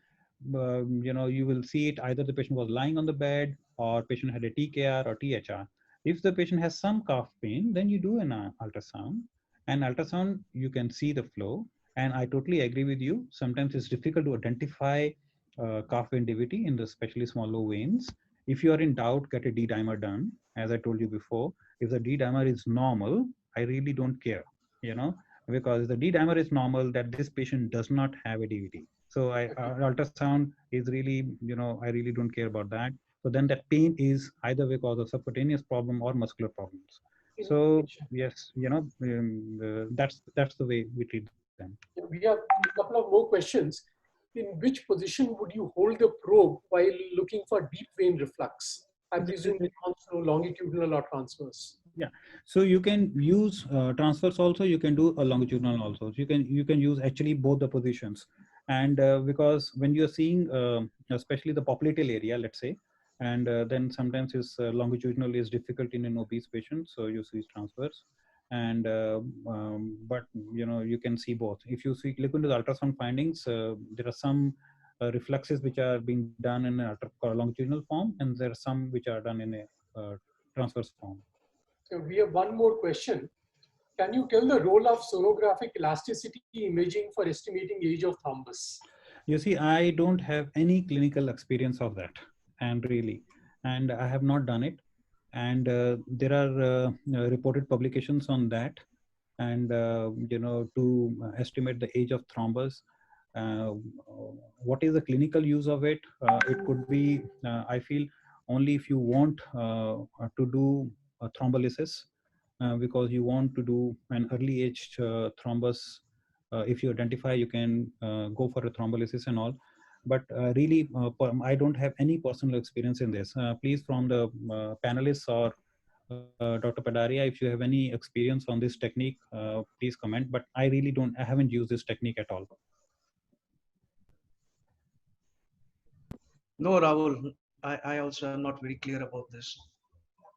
A: you will see it either the patient was lying on the bed or patient had a TKR or THR. If the patient has some calf pain, then you do an ultrasound. And ultrasound, you can see the flow. And I totally agree with you. Sometimes it's difficult to identify calf vein DVT in the especially small low veins. If you are in doubt, get a D-dimer done. As I told you before, if the D-dimer is normal, I really don't care, because the D-dimer is normal, that this patient does not have a DVT. So ultrasound is really, I really don't care about that. So then that pain is either because of subcutaneous problem or muscular problems. So yes, that's the way we treat them.
B: We have a couple of more questions. In which position would you hold the probe while looking for deep vein reflux? I presume it comes through longitudinal or transverse.
A: Yeah, so you can use transverse also. You can do a longitudinal also. So you can use actually both the positions, and because when you are seeing, especially the popliteal area, let's say, and then sometimes longitudinal is difficult in an obese patient, so you see transverse. And but you can see both. If you look into the ultrasound findings, there are some reflexes which are being done in a longitudinal form, and there are some which are done in a transverse form.
B: So we have one more question. Can you tell the role of sonographic elasticity imaging for estimating age of thrombus?
A: You see, I don't have any clinical experience of that, and I have not done it. And there are reported publications on that. And to estimate the age of thrombus, what is the clinical use of it? It could be, I feel, only if you want to do a thrombolysis, because you want to do an early age thrombus. If you identify, you can go for a thrombolysis and all. But really, I don't have any personal experience in this. Please, from the panelists or Dr. Padaria, if you have any experience on this technique, please comment. But I really don't. I haven't used this technique at all.
E: No, Rahul, I also am not very clear about this,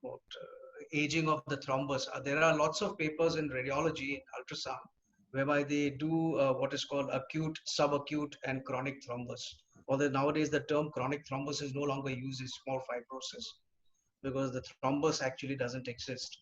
E: about aging of the thrombus. There are lots of papers in radiology, ultrasound, whereby they do what is called acute, subacute, and chronic thrombus. Although nowadays the term chronic thrombus is no longer used in small fibrosis, because the thrombus actually doesn't exist.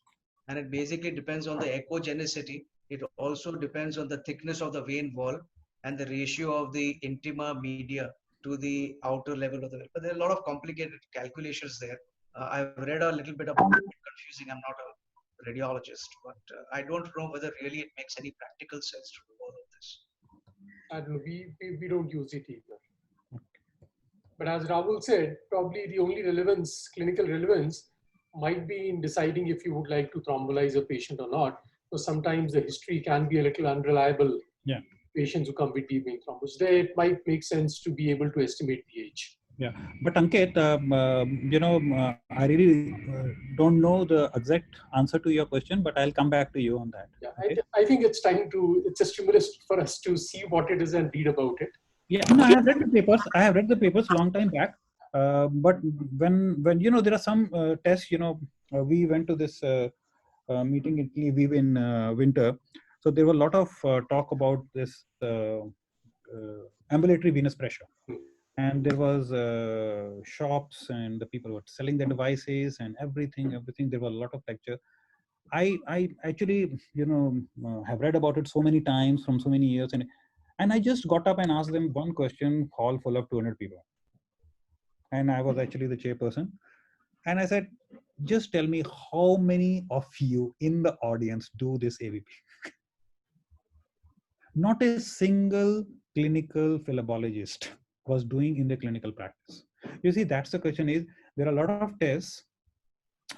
E: And it basically depends on the echogenicity. It also depends on the thickness of the vein wall and the ratio of the intima media to the outer level of the vein. But there are a lot of complicated calculations there. I've read a little bit about it, confusing. I'm not a radiologist, but I don't know whether really it makes any practical sense to do all of this.
B: And we don't use it either. But as Rahul said, probably the only relevance, clinical relevance, might be in deciding if you would like to thrombolyze a patient or not. So sometimes the history can be a little unreliable.
A: Yeah.
B: Patients who come with deep vein thrombus, there it might make sense to be able to estimate the age.
A: Yeah, but Ankit, I really don't know the exact answer to your question, but I'll come back to you on that.
B: Yeah,
A: okay?
B: I think it's it's a stimulus for us to see what it is and read about it.
A: Yeah, no, I have read the papers. I have read the papers long time back. But when there are some tests, we went to this meeting in Lviv in winter. So there were a lot of talk about this ambulatory venous pressure. And there was shops, and the people were selling their devices and everything. There was a lot of lecture. I actually, have read about it so many times from so many years, and I just got up and asked them one question, hall full of 200 people. And I was actually the chairperson. And I said, just tell me how many of you in the audience do this AVP? Not a single clinical phlebotomist was doing in the clinical practice. You see, that's the question is, there are a lot of tests,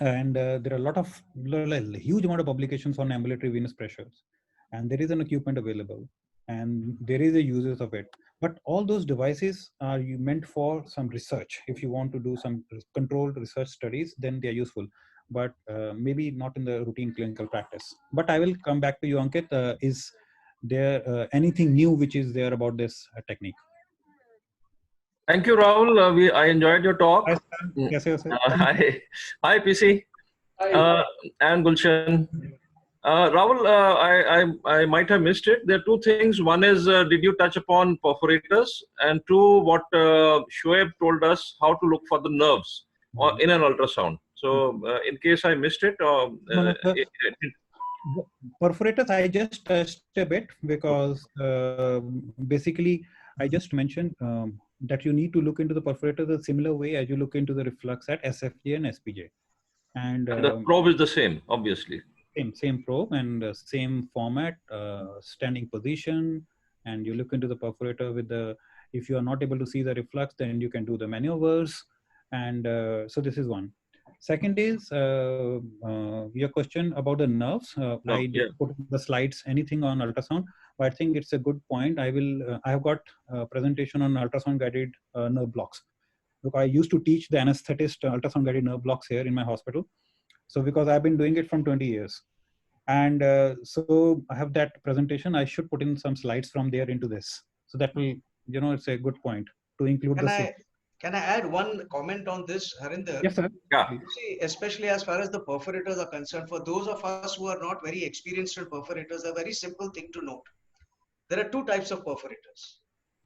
A: and there are a lot of huge amount of publications on ambulatory venous pressures, and there is an equipment available, and there is a uses of it. But all those devices are meant for some research. If you want to do some controlled research studies, then they are useful, but maybe not in the routine clinical practice. But I will come back to you, Ankit. Is there anything new which is there about this technique?
H: Thank you, Rahul. I enjoyed your talk.
A: Yes.
H: Hi, PC.
B: Hi.
H: And Gulshan. Rahul, I might have missed it. There are two things. One is, did you touch upon perforators? And two, what Shoaib told us, how to look for the nerves in an ultrasound. So in case I missed it,
A: perforators I just touched a bit, because basically I just mentioned that you need to look into the perforator the similar way as you look into the reflux at SFJ and SPJ. And
H: the probe is the same, obviously.
A: Same probe and same format, standing position, and you look into the perforator with the, if you are not able to see the reflux, then you can do the maneuvers. And so this is one. Second is your question about the nerves. I didn't put the slides, anything on ultrasound, but I think it's a good point. I have got a presentation on ultrasound guided nerve blocks. Look, I used to teach the anesthetist ultrasound guided nerve blocks here in my hospital. So because I've been doing it from 20 years. And so I have that presentation. I should put in some slides from there into this. So that will, it's a good point to include
E: Can I add one comment on this, Harinder?
A: Yes, sir.
H: Yeah.
E: You see, especially as far as the perforators are concerned, for those of us who are not very experienced in perforators, a very simple thing to note. There are two types of perforators.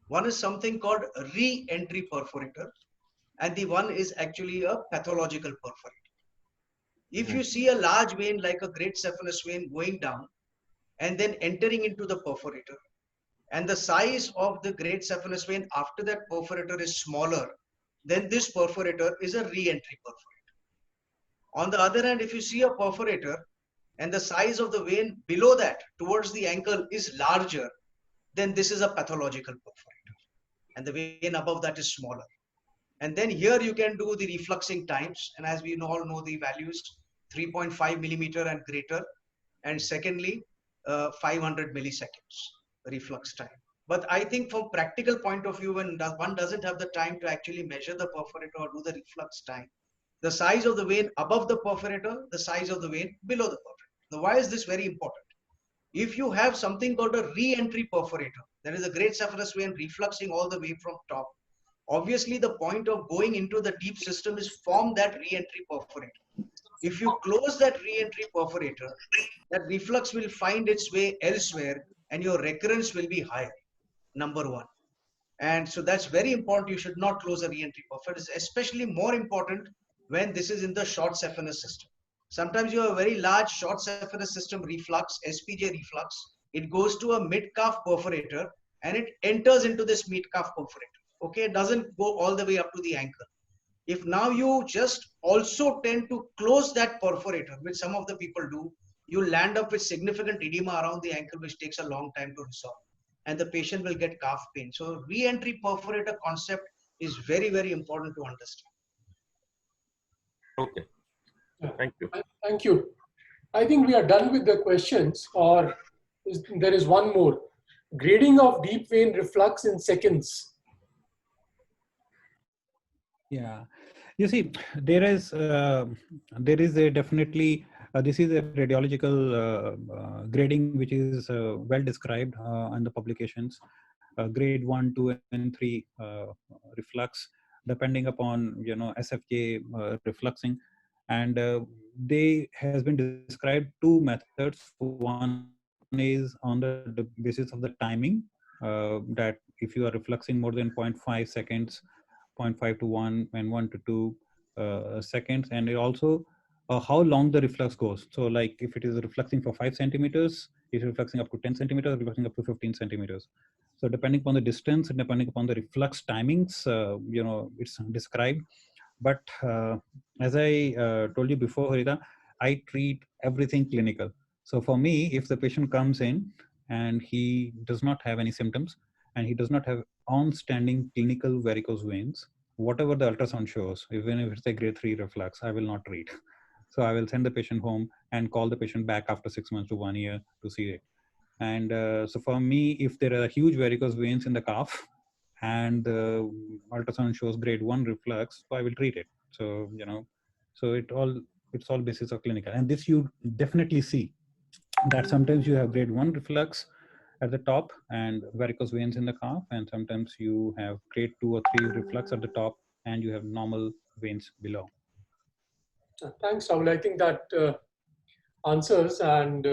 E: One is something called re-entry perforator, and the one is actually a pathological perforator. If you see a large vein like a great saphenous vein going down and then entering into the perforator, and the size of the great saphenous vein after that perforator is smaller, then this perforator is a re-entry perforator. On the other hand, if you see a perforator and the size of the vein below that towards the ankle is larger, then this is a pathological perforator, and the vein above that is smaller. And then here you can do the refluxing times, and as we all know the values, 3.5 millimeter and greater, and secondly 500 milliseconds reflux time. But I think from practical point of view, when one doesn't have the time to actually measure the perforator or do the reflux time, the size of the vein above the perforator, the size of the vein below the perforator. Now, why is this very important? If you have something called a re-entry perforator, that is a great saphenous vein refluxing all the way from top, obviously the point of going into the deep system is form that re-entry perforator. If you close that re-entry perforator, that reflux will find its way elsewhere and your recurrence will be higher, number one. And so that's very important. You should not close a re-entry perforator. It's especially more important when this is in the short saphenous system. Sometimes you have a very large short saphenous system reflux, SPJ reflux. It goes to a mid-calf perforator and it enters into this mid-calf perforator. Okay, it doesn't go all the way up to the ankle. If now you just also tend to close that perforator, which some of the people do, you land up with significant edema around the ankle, which takes a long time to resolve, and the patient will get calf pain. So re-entry perforator concept is very, very important to understand.
H: Okay. Thank you.
B: Thank you. I think we are done with the questions, or there is one more. Grading of deep vein reflux in seconds.
A: Yeah, you see, there is a definitely this is a radiological grading which is well described in the publications. Grade 1, 2, and 3 reflux, depending upon SFJ refluxing, and they has been described two methods. One is on the basis of the timing, that if you are refluxing more than 0.5 seconds, 0.5 to 1 and 1 to 2 seconds, and it also how long the reflux goes. So like if it is refluxing for 5 centimeters, it's refluxing up to 10 centimeters, refluxing up to 15 centimeters. So depending upon the distance and depending upon the reflux timings, it's described. But as I told you before, Harita, I treat everything clinical. So for me, if the patient comes in and he does not have any symptoms and he does not have on-standing clinical varicose veins, whatever the ultrasound shows, even if it's a grade 3 reflux, I will not treat. So I will send the patient home and call the patient back after 6 months to 1 year to see it. And so for me, if there are huge varicose veins in the calf and the ultrasound shows grade 1 reflux, so I will treat it. So, so it's all basis of clinical. And this you definitely see that sometimes you have grade 1 reflux at the top and varicose veins in the calf, and sometimes you have grade 2 or 3 reflux at the top and you have normal veins below.
B: Thanks, Rahul. I think that answers, and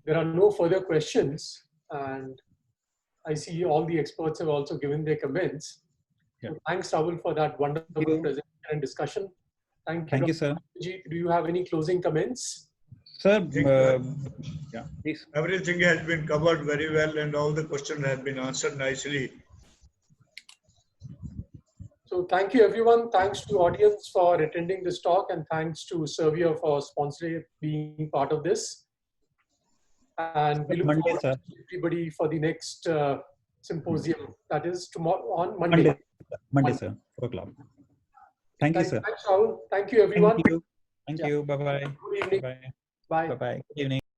B: there are no further questions. And I see all the experts have also given their comments.
A: Yeah.
B: So thanks, Rahul, for that wonderful presentation and discussion. Thank you,
A: sir.
B: Do you have any closing comments?
A: Sir, yeah, please.
C: Everything has been covered very well and all the questions have been answered nicely.
B: So thank you, everyone. Thanks to audience for attending this talk, and thanks to Servier for sponsoring being part of this. And we look forward to everybody for the next symposium, that is tomorrow on Monday.
A: Monday, sir, 4 o'clock. Thank you, sir.
B: Thanks, Rahul. Thank you, everyone.
A: Thank you. Bye-bye.
B: Good evening.
A: Bye.
B: Bye.
A: Bye-bye. Good evening.